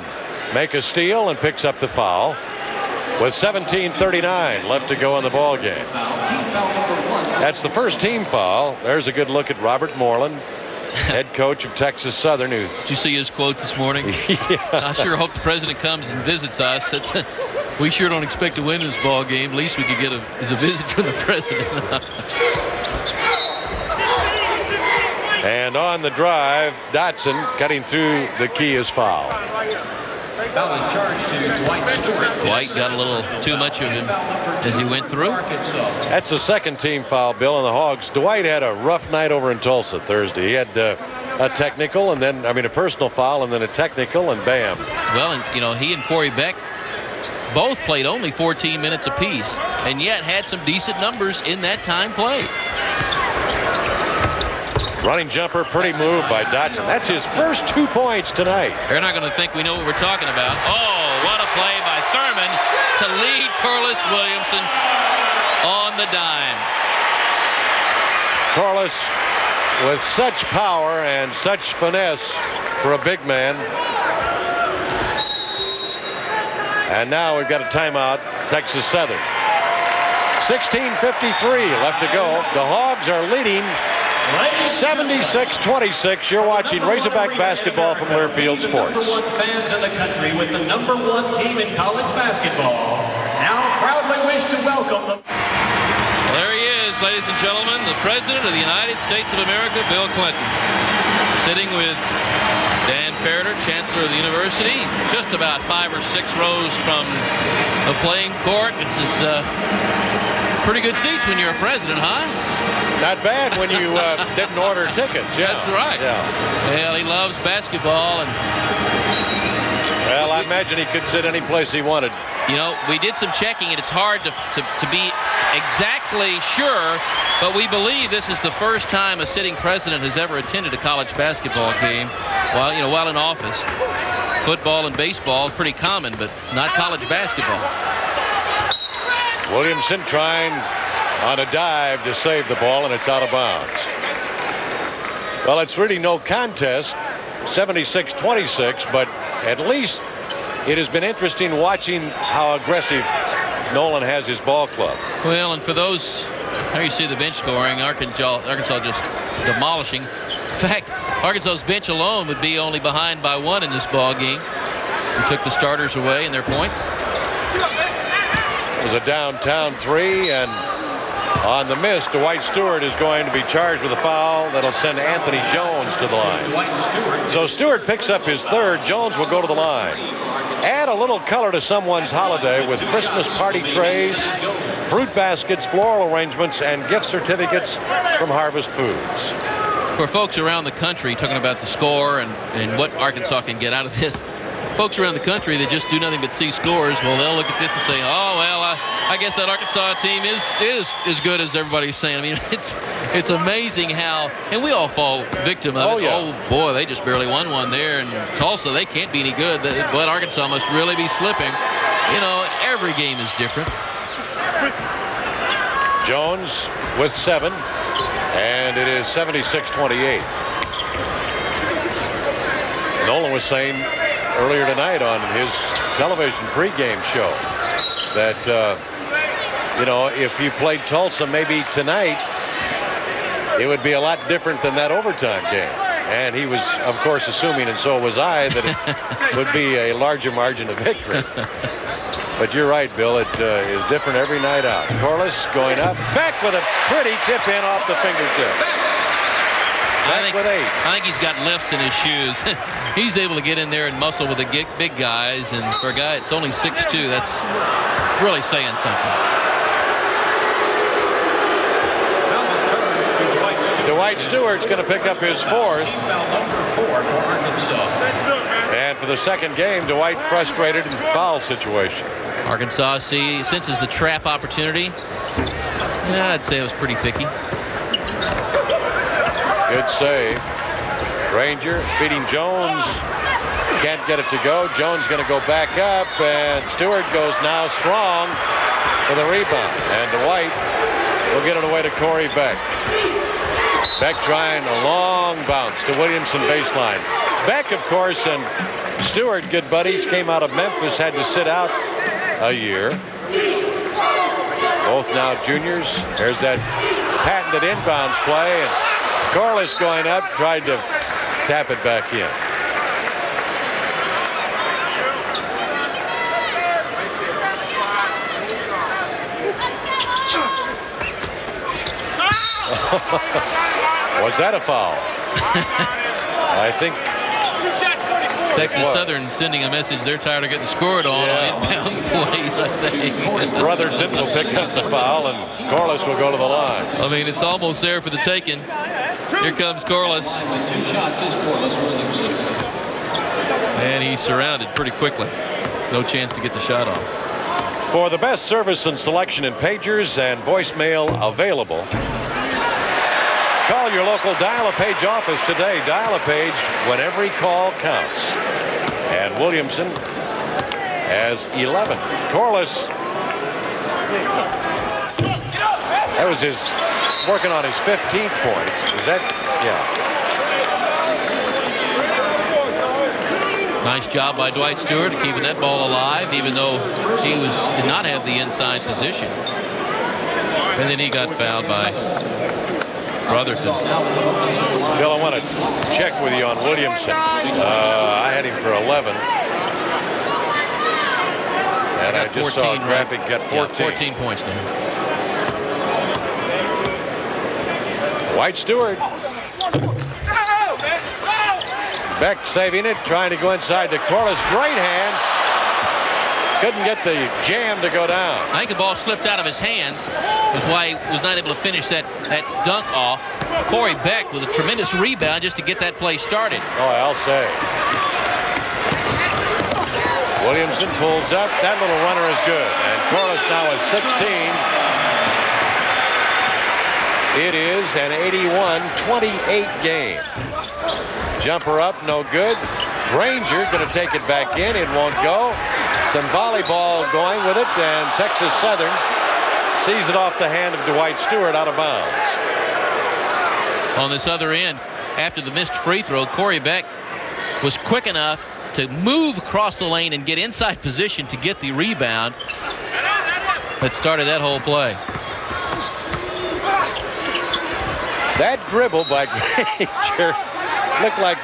make a steal, and picks up the foul with 17:39 left to go in the ball game. That's the first team foul. There's a good look at Robert Moreland, head coach of Texas Southern. Did you see his quote this morning? Yeah. I sure hope the president comes and visits us. We sure don't expect to win this ball game. At least we could get is a visit from the president. And on the drive, Dotson cutting through the key is fouled. Foul is charged to Dwight Stewart. White got a little too much of him as he went through. That's the second team foul, Bill, on the Hogs. Dwight had a rough night over in Tulsa Thursday. He had a technical, and then, a personal foul, and then a technical, and bam. Well, and he and Corey Beck both played only 14 minutes apiece, and yet had some decent numbers in that time played. Running jumper, pretty move by Dotson. That's his first 2 points tonight. They're not going to think we know what we're talking about. Oh, what a play by Thurman to lead Corliss Williamson on the dime. Corliss with such power and such finesse for a big man. And now we've got a timeout, Texas Southern. 16:53 left to go. The Hogs are leading 76-26. You're watching Razorback basketball from Learfield Sports. #1 fans in the country with the #1 team in college basketball. Now proudly wish to welcome them. Well, there he is, ladies and gentlemen, the President of the United States of America, Bill Clinton, sitting with Dan Ferreter, Chancellor of the University, just about 5 or 6 rows from the playing court. This is pretty good seats when you're a president, huh? Not bad when you didn't order tickets. Yeah. That's right. Yeah. Well, he loves basketball, and well, I imagine he could sit any place he wanted. you know, we did some checking, and it's hard to be exactly sure, but we believe this is the first time a sitting president has ever attended a college basketball game while in office. Football and baseball is pretty common, but not college basketball. Williamson trying on a dive to save the ball, and it's out of bounds. Well, it's really no contest, 76-26, but at least it has been interesting watching how aggressive Nolan has his ball club. Well, and for those, how you see the bench scoring, Arkansas just demolishing. In fact, Arkansas's bench alone would be only behind by 1 in this ball game. We took the starters away and their points. It was a downtown 3, and on the miss, Dwight Stewart is going to be charged with a foul that'll send Anthony Jones to the line. So Stewart picks up his 3rd. Jones will go to the line. Add a little color to someone's holiday with Christmas party trays, fruit baskets, floral arrangements, and gift certificates from Harvest Foods. For folks around the country talking about the score and what Arkansas can get out of this, folks around the country that just do nothing but see scores, well, they'll look at this and say, oh, well, I guess that Arkansas team is as good as everybody's saying. I mean, it's amazing how, and we all fall victim of it. Yeah. Oh, boy, they just barely won one there. And Tulsa, they can't be any good. But Arkansas must really be slipping. You know, every game is different. Jones with 7, and it is 76-28. Nolan was saying earlier tonight on his television pregame show that, if you played Tulsa maybe tonight, it would be a lot different than that overtime game. And he was, of course, assuming, and so was I, that it would be a larger margin of victory. But you're right, Bill. It is different every night out. Corliss going up. Beck with a pretty tip in off the fingertips. I think he's got lifts in his shoes. He's able to get in there and muscle with the big guys. And for a guy that's only 6'2", that's really saying something. Dwight Stewart's going to pick up his 4th. And for the second game, Dwight frustrated in foul situation. Arkansas senses the trap opportunity. Yeah, I'd say it was pretty picky. Good save. Ranger feeding Jones. Can't get it to go. Jones going to go back up, and Stewart goes now strong for the rebound. And Dwight will get it away to Corey Beck. Beck trying a long bounce to Williamson baseline. Beck, of course, and Stewart, good buddies, came out of Memphis, had to sit out a year. Both now juniors. There's that patented inbounds play, and Corliss going up, tried to tap it back in. Was that a foul? I think Texas Southern sending a message they're tired of getting scored on inbound plays, I think. Brotherton will pick up the foul, and Corliss will go to the line. I mean, it's almost there for the taking. Here comes Corliss. 2 shots is Corliss Williamson. And he's surrounded pretty quickly. No chance to get the shot off. For the best service and selection in pagers and voicemail available, Call your local Dial-A-Page office today. Dial-A-Page when every call counts. And Williamson has 11. Corliss, that was his working on his 15th point. Is that? Yeah. Nice job by Dwight Stewart keeping that ball alive, even though he did not have the inside position. And then he got fouled by Brotherson. Bill, I want to check with you on Williamson. I had him for 11. And I just saw a graphic get 14. Yeah, 14 points now. Dwight Stewart. Beck saving it, trying to go inside to Corliss. Great hands. Couldn't get the jam to go down. I think the ball slipped out of his hands. That's why he was not able to finish that dunk off. Corey Beck with a tremendous rebound just to get that play started. Oh, I'll say. Williamson pulls up. That little runner is good. And Corliss now is 16. It is an 81-28 game. Jumper up, no good. Granger going to take it back in. It won't go. Some volleyball going with it, and Texas Southern sees it off the hand of Dwight Stewart out of bounds. On this other end, after the missed free throw, Corey Beck was quick enough to move across the lane and get inside position to get the rebound that started that whole play. That dribble by Granger looked like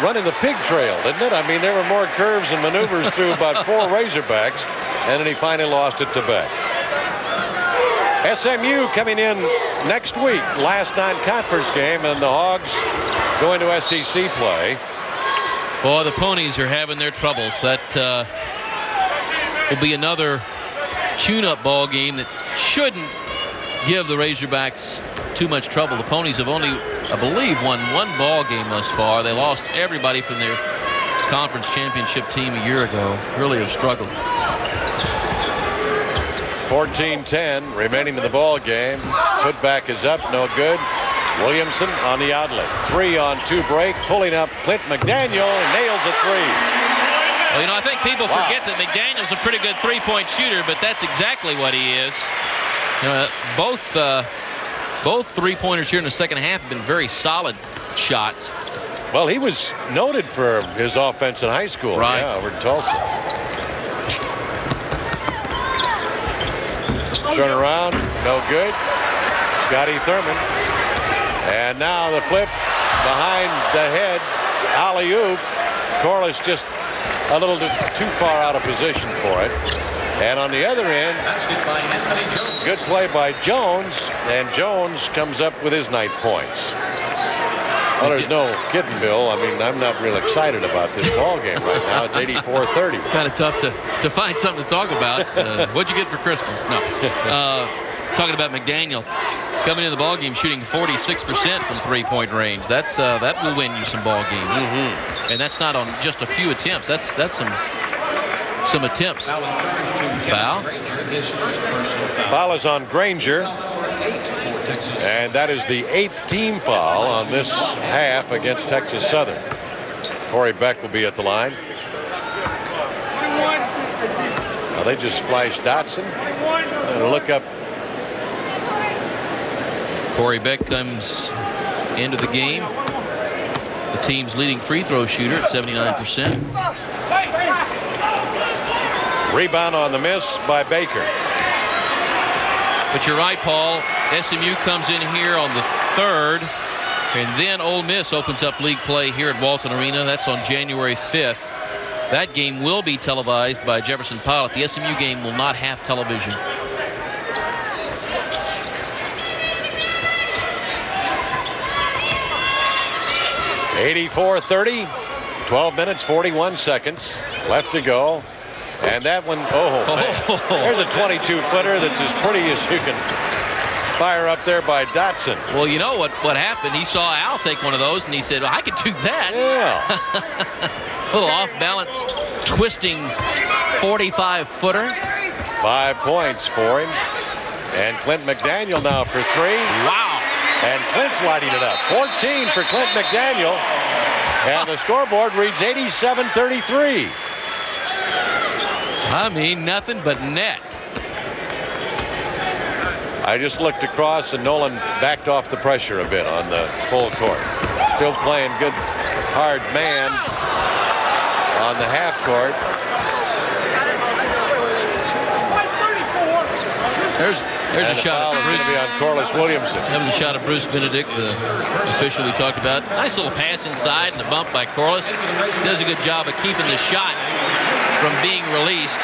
running the pig trail, didn't it? I mean, there were more curves and maneuvers through about 4 Razorbacks, and then he finally lost it to Beck. SMU coming in next week, last non-conference game, and the Hogs going to SEC play. Boy, the Ponies are having their troubles. That will be another tune-up ball game that shouldn't give the Razorbacks too much trouble. The Ponies have only, I believe, won 1 ball game thus far. They lost everybody from their conference championship team a year ago. Really have struggled. 14-10 remaining in the ball game. Putback is up, no good. Williamson on the outlet. 3-on-2 break, pulling up Clint McDaniel and nails a 3. Well, you know, I think people forget that McDaniel's a pretty good three-point shooter, but that's exactly what he is. You know, both three-pointers here in the second half have been very solid shots. Well, he was noted for his offense in high school. Right. Yeah, over in Tulsa. Turn around, no good. Scotty Thurman. And now the flip behind the head. Alley-oop. Corliss just a little too far out of position for it. And on the other end, good play by Jones, and Jones comes up with his 9th points. Well, there's no kidding, Bill. I mean, I'm not real excited about this ball game right now. It's 84-30. Kind of tough to find something to talk about. What'd you get for Christmas? No. Talking about McDaniel coming into the ball game shooting 46% from three-point range. That will win you some ball games. Mm-hmm. And that's not on just a few attempts. That's some attempts. Foul. Foul is on Granger. And that is the 8th team foul on this half against Texas Southern. Corey Beck will be at the line. Now they just flashed Dotson. Look up. Corey Beck comes into the game. The team's leading free throw shooter at 79%. Rebound on the miss by Baker. But you're right, Paul. SMU comes in here on the 3rd, and then Ole Miss opens up league play here at Walton Arena. That's on January 5th. That game will be televised by Jefferson Pilot. The SMU game will not have television. (84-30), 12 minutes, 41 seconds left to go. And that one, there's a 22-footer that's as pretty as you can fire up there by Dotson. Well, you know what happened? He saw Al take one of those, and he said, well, I could do that. Yeah. A little off-balance, twisting 45-footer. 5 points for him. And Clint McDaniel now for 3. Wow. And Clint's lighting it up. 14 for Clint McDaniel. And the scoreboard reads 87-33. I mean, nothing but net. I just looked across, and Nolan backed off the pressure a bit on the full court. Still playing good, hard man on the half court. There's a shot of Bruce. Going to be on Corliss Williamson. That was a shot of Bruce Benedict, the official we talked about. Nice little pass inside and the bump by Corliss. Does a good job of keeping the shot from being released.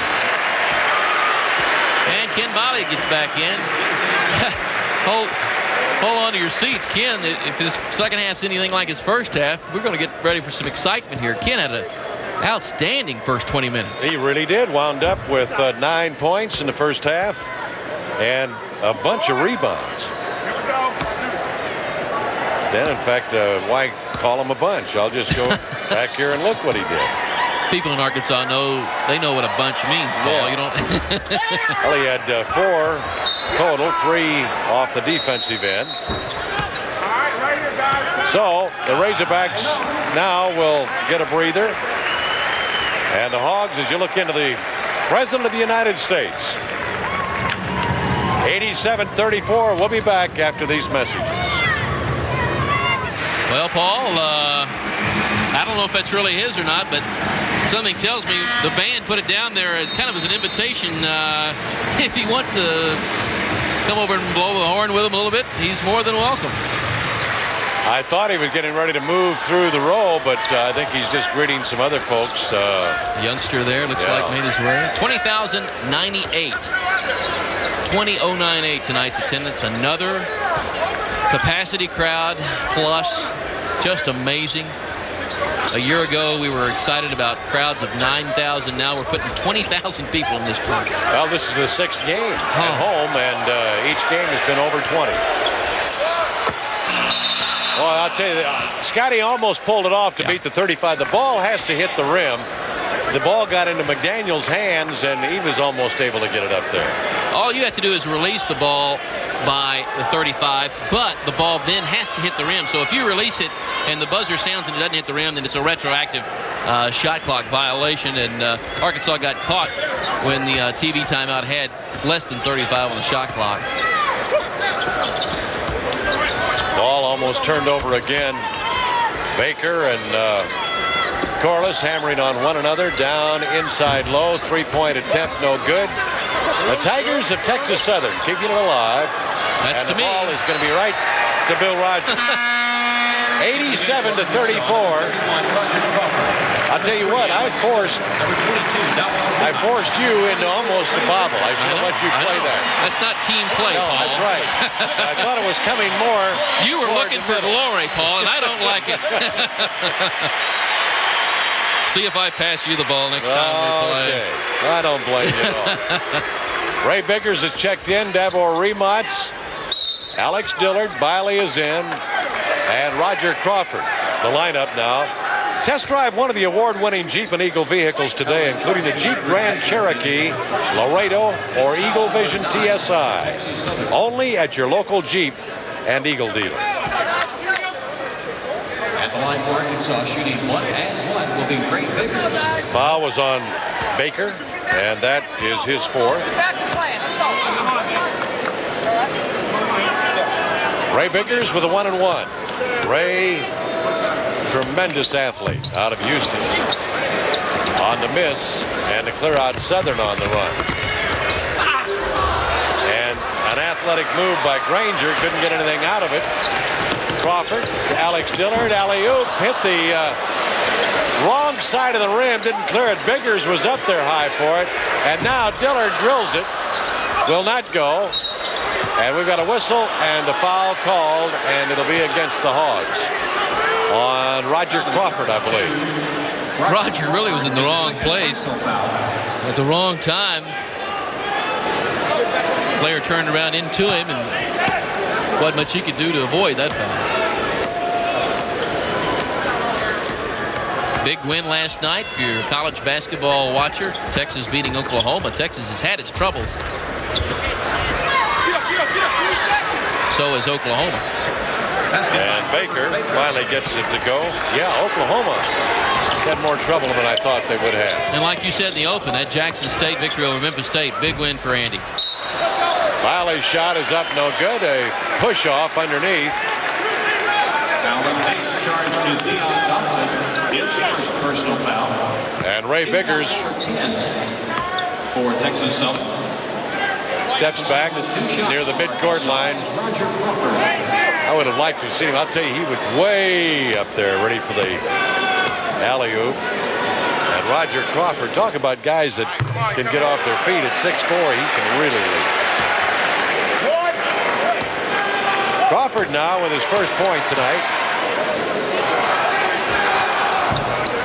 And Ken Bolly gets back in. Hold on to your seats, Ken. If this second half's anything like his first half, we're going to get ready for some excitement here. Ken had an outstanding first 20 minutes. He really did. Wound up with 9 points in the first half and a bunch of rebounds. Then, in fact, why call him a bunch? I'll just go back here and look what he did. People in Arkansas know what a bunch means, Paul. Yeah. You don't. Well, he had 4 total, 3 off the defensive end. So the Razorbacks now will get a breather. And the Hogs, as you look into the President of the United States, 87-34. We'll be back after these messages. Well, Paul, I don't know if that's really his or not, but something tells me the band put it down there kind of as an invitation. If he wants to come over and blow the horn with him a little bit, he's more than welcome. I thought he was getting ready to move through the row, but I think he's just greeting some other folks. Youngster there, looks like made his way. 20,098. 20,098 tonight's attendance. Another capacity crowd plus. Just amazing. A year ago, we were excited about crowds of 9,000. Now we're putting 20,000 people in this place. Well, this is the 6th game at home, and each game has been over 20. Well, I'll tell you, Scotty almost pulled it off to beat the 35. The ball has to hit the rim. The ball got into McDaniel's hands, and he was almost able to get it up there. All you have to do is release the ball by the 35, but the ball then has to hit the rim. So if you release it and the buzzer sounds and it doesn't hit the rim, then it's a retroactive shot clock violation. And Arkansas got caught when the TV timeout had less than 35 on the shot clock. Ball almost turned over again. Baker and Corliss hammering on one another. Down inside low. 3-point attempt, no good. The Tigers of Texas Southern keeping it alive. That's and the ball is going to be right to Bill Rogers. 87-34. I'll tell you what, I forced you into almost a bobble. I should have let you play that. That's not team play, no, Paul. That's right. I thought it was coming more. You were looking for glory, Paul, and I don't like it. See if I pass you the ball next time we play. Okay. I don't blame you at all. Ray Bickers has checked in. Davor Remots. Alex Dillard. Biley is in. And Roger Crawford. The lineup now. Test drive one of the award-winning Jeep and Eagle vehicles today, including the Jeep Grand Cherokee, Laredo, or Eagle Vision TSI. Only at your local Jeep and Eagle dealer. At the line for Arkansas, shooting 1 and 1 will be Ray Bickers. Foul was on Baker, and that is his 4th. Ray Bickers with a 1 and 1. Ray, tremendous athlete out of Houston. On the miss, and to clear out Southern on the run. And an athletic move by Granger, couldn't get anything out of it. Crawford, Alex Dillard, alley-oop, hit the wrong side of the rim, didn't clear it. Biggers was up there high for it, and now Dillard drills it, will not go, and we've got a whistle and a foul called, and it'll be against the Hogs on Roger Crawford, I believe. Roger really was in the wrong place at the wrong time. Player turned around into him, and wasn't much he could do to avoid that foul. Big win last night if you're a college basketball watcher. Texas beating Oklahoma. Texas has had its troubles. So has Oklahoma. And Baker finally gets it to go. Yeah, Oklahoma had more trouble than I thought they would have. And like you said in the open, that Jackson State victory over Memphis State, big win for Andy. Wiley's shot is up, no good. A push off underneath. Foul on the charge to Leon Dotson. His first personal foul. And Ray Biggers For Texas Southern. steps back near the midcourt line. I would have liked to have seen him. I'll tell you, he was way up there ready for the alley-oop. And Roger Crawford, talk about guys that can get off their feet at 6'4", he can really lead. Crawford now with his first point tonight.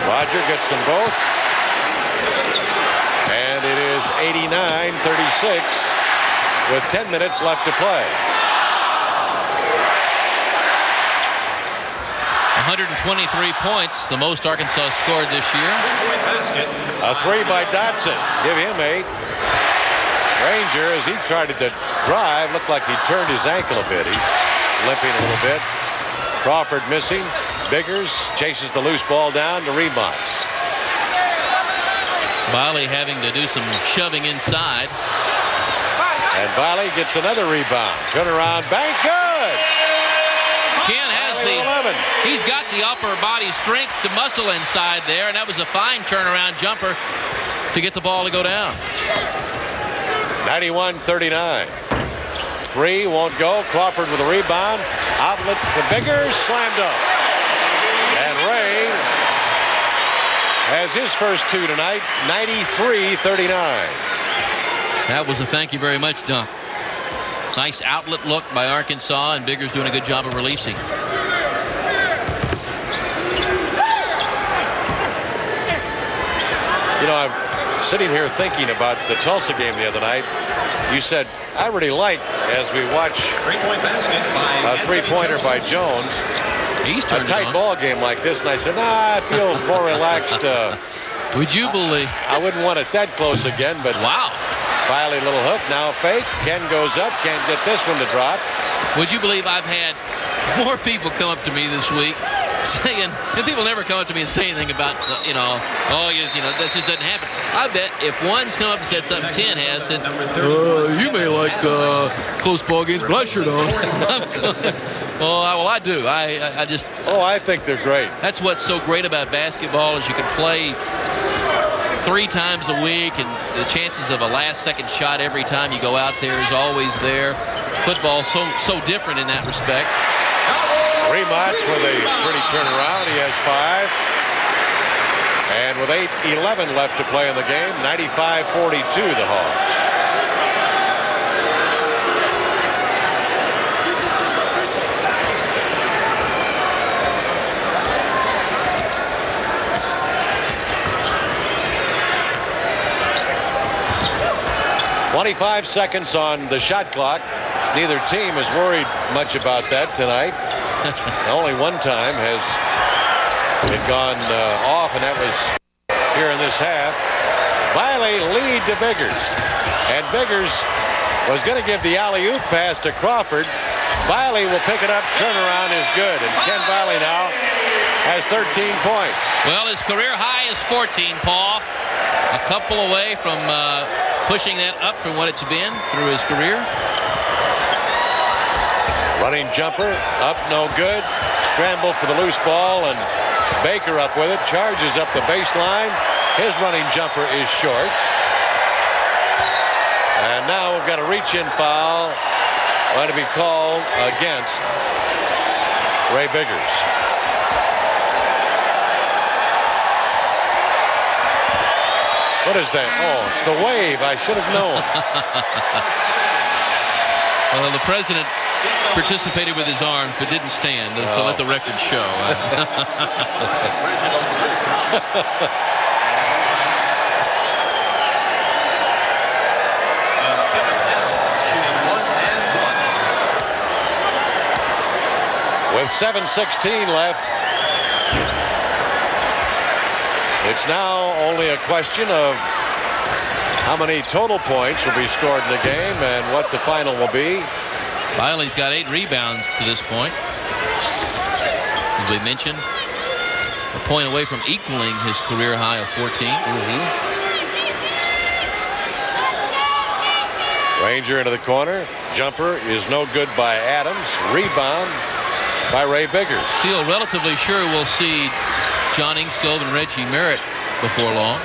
Roger gets them both. And it is 89-36 with 10 minutes left to play. 123 points, the most Arkansas scored this year. A three by Dotson. Give him 8. Ranger, as he tried to drive, looked like he turned his ankle a bit. He's limping a little bit. Crawford missing. Biggers chases the loose ball down to Remonts. Wiley having to do some shoving inside. And Wiley gets another rebound. Turn around, bank, good! Ken has he's got the upper body strength to muscle inside there, and that was a fine turnaround jumper to get the ball to go down. 91-39. 3 won't go. Crawford with a rebound. Outlet to Biggers, slammed up. And Ray has his first 2 tonight, 93-39. That was a thank you very much dunk. Nice outlet look by Arkansas, and Biggers doing a good job of releasing. You know, I'm sitting here thinking about the Tulsa game the other night. You said, I really like, as we watch a three-pointer by Jones, a tight ball game like this, and I said, I feel more relaxed. Would you believe? I wouldn't want it that close again, but wow. Wiley, little hook, now fake. Ken goes up, can't get this one to drop. Would you believe I've had more people come up to me this week saying, and people never come up to me and say anything about, oh, yes, that just doesn't happen. I bet if one's come up and said something 10 has, said, you may like close ball games, but I sure don't. Well, I do. I just. Oh, I think they're great. That's what's so great about basketball is you can play 3 times a week, and the chances of a last-second shot every time you go out there is always there. Football's so different in that respect. Rematch with a pretty turnaround. He has 5. And with 8:11 left to play in the game, 95-42 the Hogs. .25 seconds on the shot clock. Neither team is worried much about that tonight. Only one time has it gone off, and that was here in this half. Wiley lead to Biggers. And Biggers was going to give the alley-oop pass to Crawford. Wiley will pick it up. Turnaround is good. And Ken Wiley now has 13 points. Well, his career high is 14, Paul. A couple away from pushing that up from what it's been through his career. Running jumper, up, no good. Scramble for the loose ball, and Baker up with it. Charges up the baseline. His running jumper is short. And now we've got a reach-in foul going to be called against Ray Biggers. What is that? Oh, it's the wave. I should have known. Well, the president participated with his arms but didn't stand, so let the record show. With 7:16 left, it's now only a question of how many total points will be scored in the game and what the final will be. Wiley's got 8 rebounds to this point. as we mentioned, a point away from equaling his career high of 14. Ranger into the corner. Jumper is no good by Adams. Rebound by Ray Biggers. Feel relatively sure we'll see John Inkskov and Reggie Merritt before long.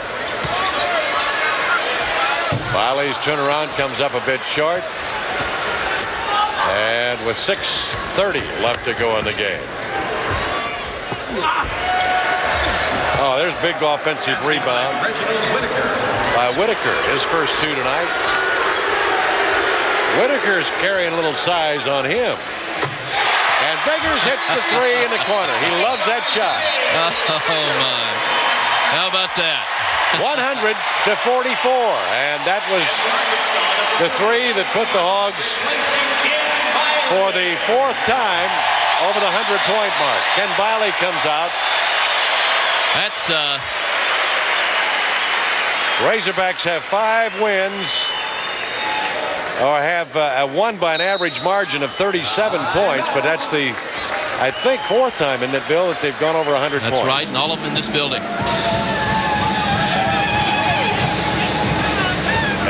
Biley's turnaround comes up a bit short. And with 6:30 left to go in the game. Oh, there's big offensive rebound by Whitaker. His first 2 tonight. Whitaker's carrying a little size on him. And Biggers hits the 3 in the corner. He loves that shot. Oh, my. How about that? 100-44. And that was the 3 that put the Hogs for the 4th time over the 100-point mark. Ken Biley comes out. That's Razorbacks have 5 wins, or have won by an average margin of 37 points, but that's the, I think, 4th time, isn't it, Bill, that they've gone over 100 points. That's right, and all of them in this building.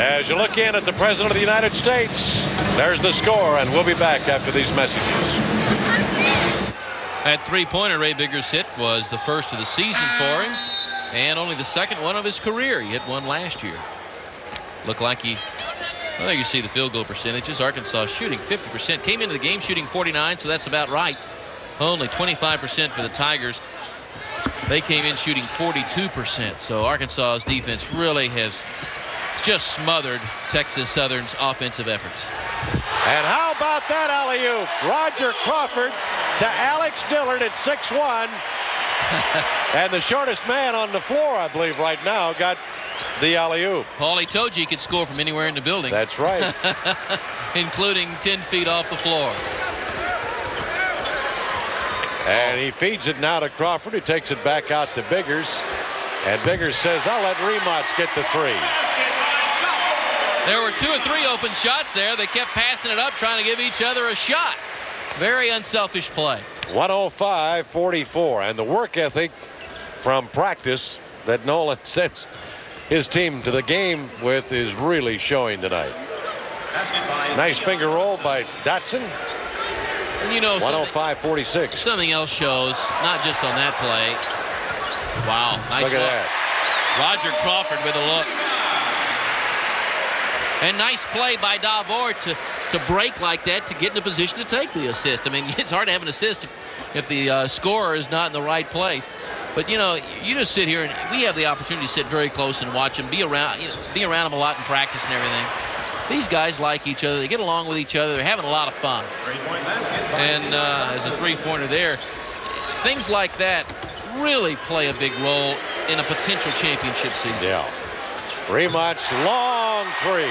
As you look in at the President of the United States, there's the score, and we'll be back after these messages. That 3-pointer Ray Biggers hit was the first of the season for him, and only the 2nd one of his career. He hit one last year. Looked like he, well, there you see the field goal percentages. Arkansas shooting 50%. Came into the game shooting 49, so that's about right. Only 25% for the Tigers. They came in shooting 42%. So Arkansas's defense really has just smothered Texas Southern's offensive efforts. And how about that alley-oop? Roger Crawford to Alex Dillard at 6'1". And the shortest man on the floor, I believe, right now, got the alley-oop. Paulie told you he could score from anywhere in the building. That's right. Including 10 feet off the floor. And he feeds it now to Crawford, who takes it back out to Biggers. And Biggers says, I'll let Remots get the 3. There were 2 or 3 open shots there. They kept passing it up, trying to give each other a shot. Very unselfish play. 105-44. And the work ethic from practice that Nolan sends his team to the game with is really showing tonight. Nice finger roll by Dotson. And you know, 105-46. Something else shows, not just on that play. Wow, nice look at look. that. Roger Crawford with a look. And nice play by Davor to break like that to get in a position to take the assist. I mean, it's hard to have an assist if the scorer is not in the right place. But, you know, you just sit here, and we have the opportunity to sit very close and watch them, be around them a lot in practice and everything. These guys like each other. They get along with each other. They're having a lot of fun. And as a 3-pointer there, things like that really play a big role in a potential championship season. Yeah. Remots, long 3.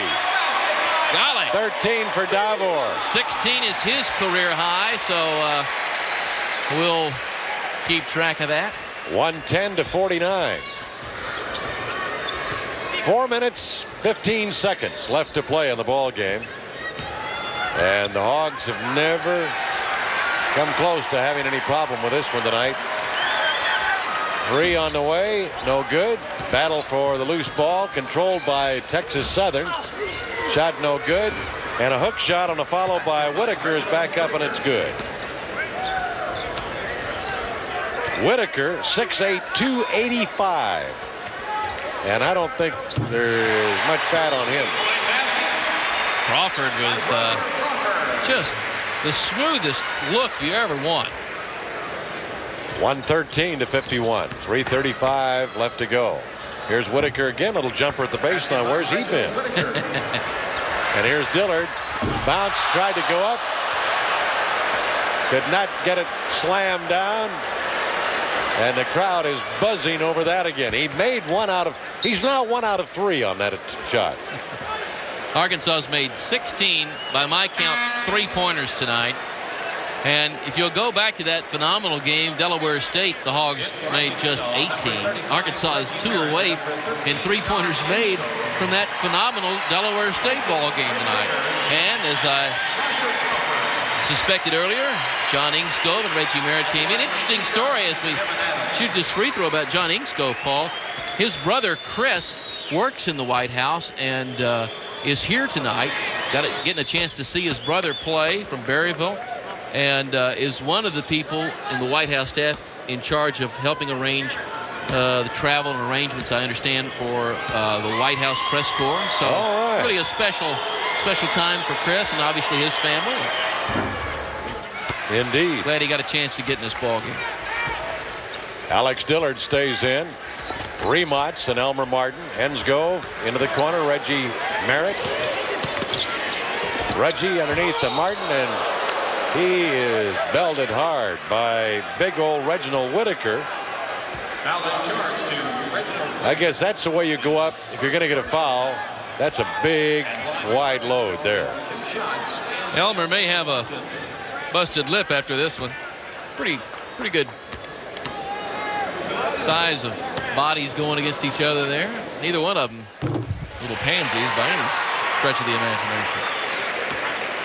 Golly. 13 for Davor. 16 is his career high, so we'll keep track of that. 110-49. 4 minutes, 15 seconds left to play in the ball game. And the Hogs have never come close to having any problem with this one tonight. 3 on the way, no good. Battle for the loose ball, controlled by Texas Southern. Shot no good. And a hook shot on a follow by Whitaker is back up, and it's good. Whitaker, 6'8", 285. And I don't think there's much fat on him. Crawford with just the smoothest look you ever want. 113-51. 3:35 left to go. Here's Whitaker again. Little jumper at the baseline. Where's he been? And here's Dillard. Bounce, tried to go up. Could not get it slammed down. And the crowd is buzzing over that again. He made he's now 1 out of 3 on that shot. Arkansas's made 16, by my count, 3-pointers tonight. And if you'll go back to that phenomenal game, Delaware State, the Hogs made just 18. Arkansas is 2 away in 3-pointers made from that phenomenal Delaware State ball game tonight. And as I suspected earlier, John Ingscove and Reggie Merritt came in. Interesting story as we shoot this free throw about John Ingscove, Paul. His brother, Chris, works in the White House and is here tonight. Getting a chance to see his brother play from Berryville, and is one of the people in the White House staff in charge of helping arrange the travel and arrangements, I understand, for the White House press corps. So really a special time for Chris and obviously his family. Indeed. Glad he got a chance to get in this ball game. Alex Dillard stays in. Remots and Elmer Martin. Hensgrove into the corner. Reggie Merritt. Reggie underneath to Martin, and he is belted hard by big old Reginald Whitaker. I guess that's the way you go up if you're going to get a foul. That's a big, wide load there. Elmer may have a busted lip after this one. Pretty good size of bodies going against each other there. Neither one of them little pansies by any stretch of the imagination.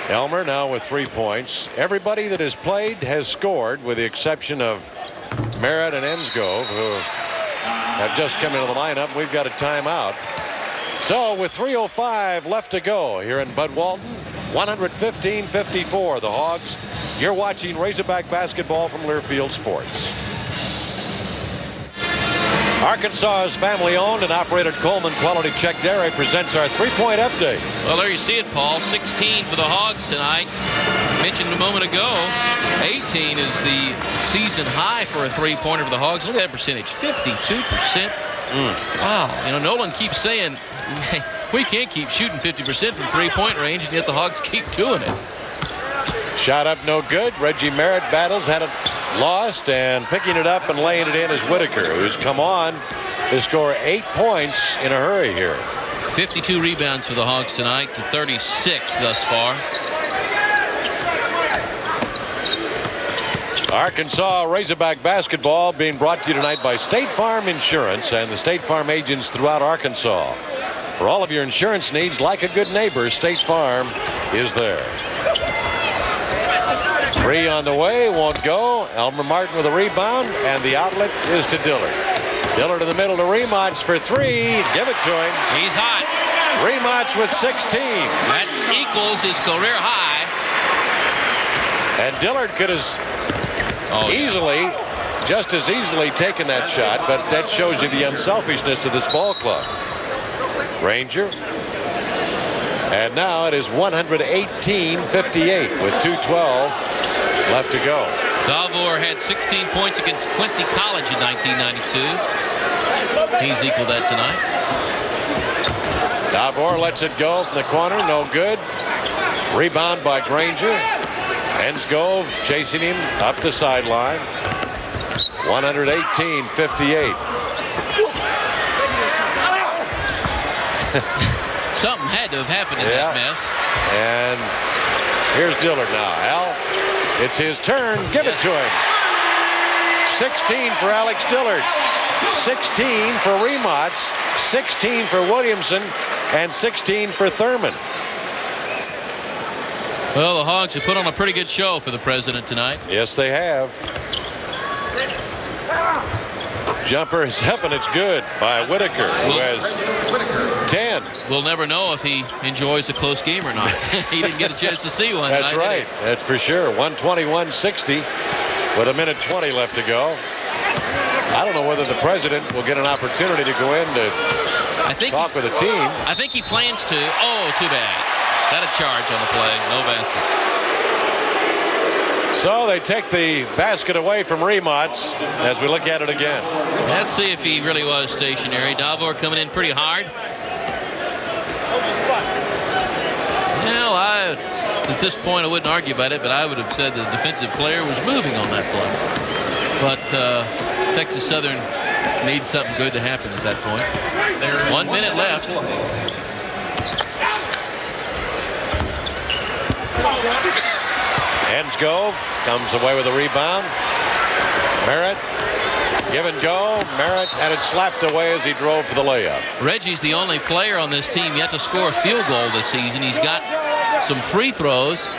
Elmer now with 3 points. Everybody that has played has scored, with the exception of Merritt and Hensgrove, who have just come into the lineup. We've got a timeout. So with 3:05 left to go here in Bud Walton, 115-54, the Hogs. You're watching Razorback basketball from Learfield Sports. Arkansas's family-owned and operated Coleman Quality Check Dairy presents our three-point update. Well, there you see it, Paul. 16 for the Hogs tonight. Mentioned a moment ago, 18 is the season high for a three-pointer for the Hogs. Look at that percentage, 52%. Wow. You know, Nolan keeps saying, hey, we can't keep shooting 50% from three-point range, and yet the Hogs keep doing it. Shot up no good. Reggie Merritt battles, had it lost, and picking it up and laying it in is Whitaker, who's come on to score 8 points in a hurry here. 52 rebounds for the Hogs tonight to 36 thus far. Arkansas Razorback basketball being brought to you tonight by State Farm Insurance and the State Farm agents throughout Arkansas. For all of your insurance needs, like a good neighbor, State Farm is there. Three on the way, won't go. Elmer Martin with a rebound, and the outlet is to Dillard. Dillard in the middle to Remots for three. Give it to him. He's hot. Remots with 16. That equals his career high. And Dillard could have just as easily taken that shot, but that shows you the unselfishness of this ball club. Ranger. And now it is 118-58 with 2:12 left to go. Davor had 16 points against Quincy College in 1992. He's equaled that tonight. Davor lets it go from the corner, no good. Rebound by Granger. Hensgrove chasing him up the sideline. 118-58. Something had to have happened in that mess. And here's Dillard now. Al, it's his turn. Give it to him. 16 for Alex Dillard. 16 for Remots. 16 for Williamson. And 16 for Thurman. Well, the Hogs have put on a pretty good show for the president tonight. Yes, they have. Jumper is up, and it's good by Whitaker, who has 10. We'll never know if he enjoys a close game or not. He didn't get a chance to see one. That's right. That's for sure. 121-60 with 1:20 left to go. I don't know whether the president will get an opportunity to go in to talk with the team. I think he plans to. Oh, too bad. Got a charge on the play. No basket. So they take the basket away from Remots as we look at it again. Let's see if he really was stationary. Davor coming in pretty hard. Well, at this point I wouldn't argue about it, but I would have said the defensive player was moving on that play. But Texas Southern needs something good to happen at that point. 1 minute left. Hensgrove comes away with a rebound. Merritt, give and go. Merritt had it slapped away as he drove for the layup. Reggie's the only player on this team yet to score a field goal this season. He's got some free throws.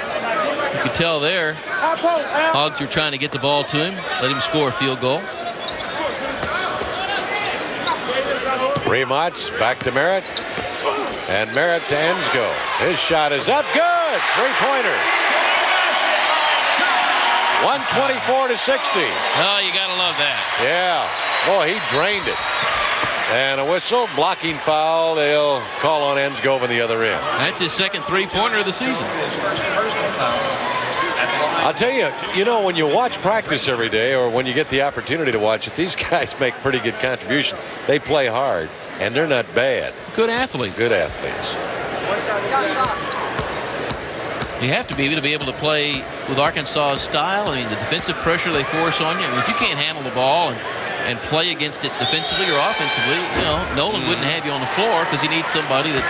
You could tell there, Hogs were trying to get the ball to him, let him score a field goal. Remots back to Merritt. And Merritt to Ensgo. His shot is up. Good. Three-pointer. 124-60. Oh, you got to love that. Yeah. Boy, he drained it. And a whistle, blocking foul. They'll call on Ensgo on the other end. That's his second three-pointer of the season. I'll tell you, you know, when you watch practice every day or when you get the opportunity to watch it, these guys make pretty good contribution. They play hard, and they're not bad. Good athletes. Good athletes. You have to be able to play with Arkansas's style. I mean, the defensive pressure they force on you. I mean, if you can't handle the ball and play against it defensively or offensively, you know, Nolan wouldn't have you on the floor because he needs somebody that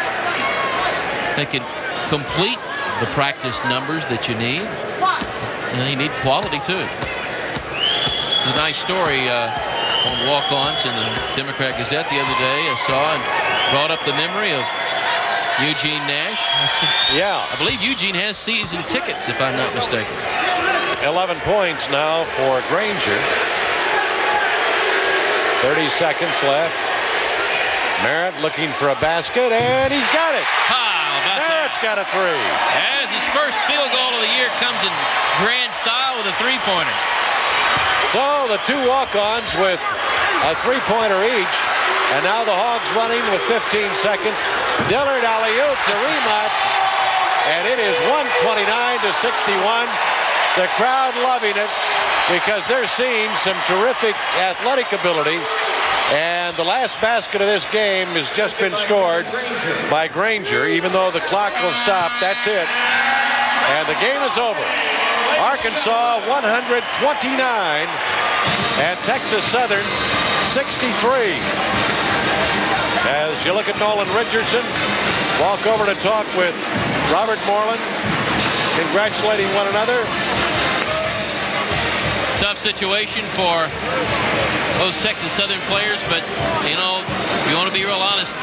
can complete the practice numbers that you need. And you need quality too. There's a nice story on walk-ons in the Democrat Gazette the other day I saw, and brought up the memory of Eugene Nash. Yeah. I believe Eugene has season tickets, if I'm not mistaken. 11 points now for Granger. 30 seconds left. Merritt looking for a basket, and he's got it. Merritt's got a three. As his first field goal of the year comes in grand style with a three-pointer. So the two walk-ons with a three-pointer each. And now the Hogs running with 15 seconds. Dillard alley-oop to Remots. And it is 129-61. The crowd loving it because they're seeing some terrific athletic ability. And the last basket of this game has just been scored by Granger. Even though the clock will stop, that's it. And the game is over. Arkansas 129 and Texas Southern 63. As you look at Nolan Richardson, walk over to talk with Robert Moreland, congratulating one another. Tough situation for those Texas Southern players, but, you know, if you want to be real honest,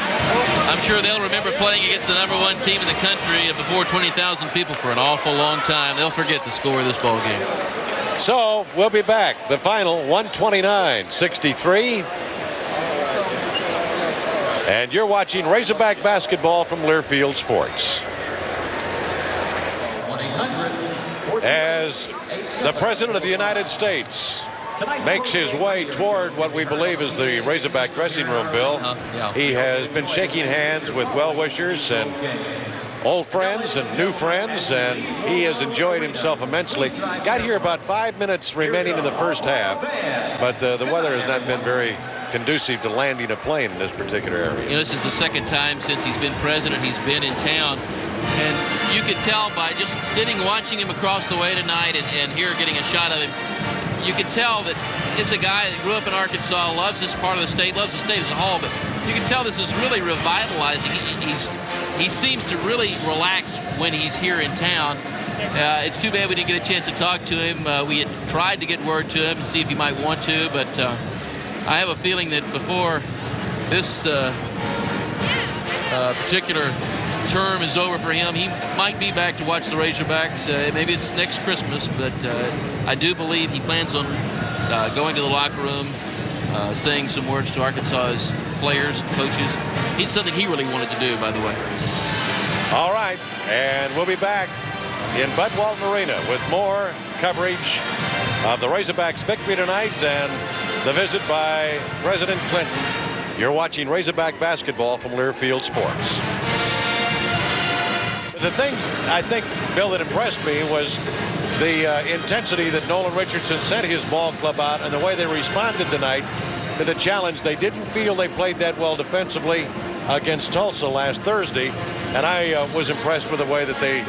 I'm sure they'll remember playing against the #1 team in the country before 20,000 people for an awful long time. They'll forget the score of this ball game. So we'll be back. The final 129-63. And you're watching Razorback basketball from Learfield Sports. As the President of the United States makes his way toward what we believe is the Razorback dressing room, Bill. He has been shaking hands with well-wishers and old friends and new friends, and he has enjoyed himself immensely. Got here about 5 minutes remaining in the first half, but the weather has not been very conducive to landing a plane in this particular area. You know, this is the second time since he's been president he's been in town. And you could tell by just sitting watching him across the way tonight and here getting a shot of him, you could tell that it's a guy that grew up in Arkansas, loves this part of the state, loves the state as a whole, but you can tell this is really revitalizing. He seems to really relax when he's here in town. It's too bad we didn't get a chance to talk to him. We had tried to get word to him and see if he might want to, but I have a feeling that before this particular term is over for him, he might be back to watch the Razorbacks. Maybe it's next Christmas, but I do believe he plans on going to the locker room, saying some words to Arkansas's players, coaches. It's something he really wanted to do, by the way. All right, and we'll be back in Bud Walton Arena with more coverage of the Razorbacks' victory tonight and the visit by President Clinton. You're watching Razorback basketball from Learfield Sports. The things, I think, Bill, that impressed me was the intensity that Nolan Richardson sent his ball club out and the way they responded tonight to the challenge. They didn't feel they played that well defensively against Tulsa last Thursday, and I was impressed with the way that they,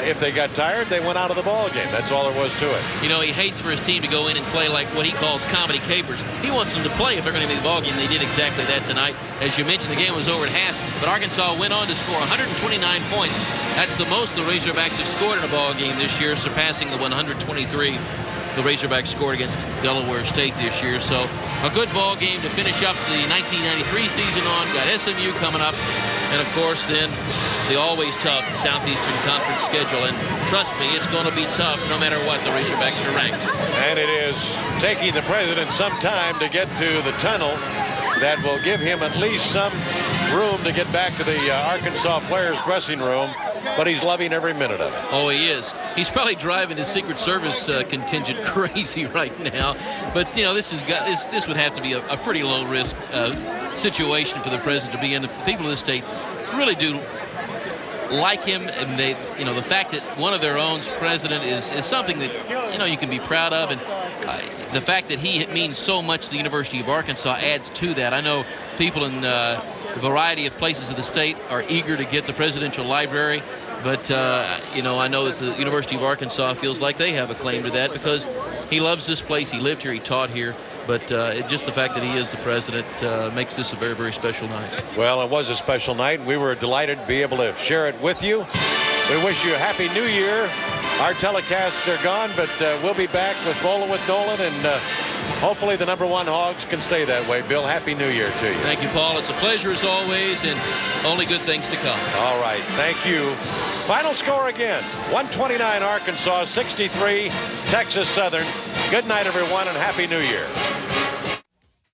if they got tired, they went out of the ball game. That's all there was to it. You know, he hates for his team to go in and play like what he calls comedy capers. He wants them to play if they're going to be in the ball game. They did exactly that tonight. As you mentioned, the game was over at half, but Arkansas went on to score 129 points. That's the most the Razorbacks have scored in a ball game this year, surpassing the 123 the Razorbacks scored against Delaware State this year. So a good ball game to finish up the 1993 season on. Got SMU coming up. And, of course, then the always tough Southeastern Conference schedule. And trust me, it's going to be tough no matter what the Razorbacks are ranked. And it is taking the president some time to get to the tunnel that will give him at least some room to get back to the Arkansas players' dressing room. But he's loving every minute of it. Oh, he is. He's probably driving his Secret Service contingent crazy right now. But, you know, this would have to be a pretty low-risk situation for the president to be in. The people of the state really do like him, and they, you know, the fact that one of their own's president is something that, you know, you can be proud of, and the fact that he means so much to the University of Arkansas adds to that. I know people in a variety of places of the state are eager to get the presidential library, but you know, I know that the University of Arkansas feels like they have a claim to that because he loves this place. He lived here, he taught here, but just the fact that he is the president makes this a very, very special night. Well, it was a special night, and we were delighted to be able to share it with you. We wish you a happy new year. Our telecasts are gone, but we'll be back with Bowling with Nolan, and hopefully the #1 Hogs can stay that way. Bill, happy new year to you. Thank you, Paul. It's a pleasure as always, and only good things to come. All right, thank you. Final score again, 129 Arkansas, 63 Texas Southern. Good night, everyone, and happy new year.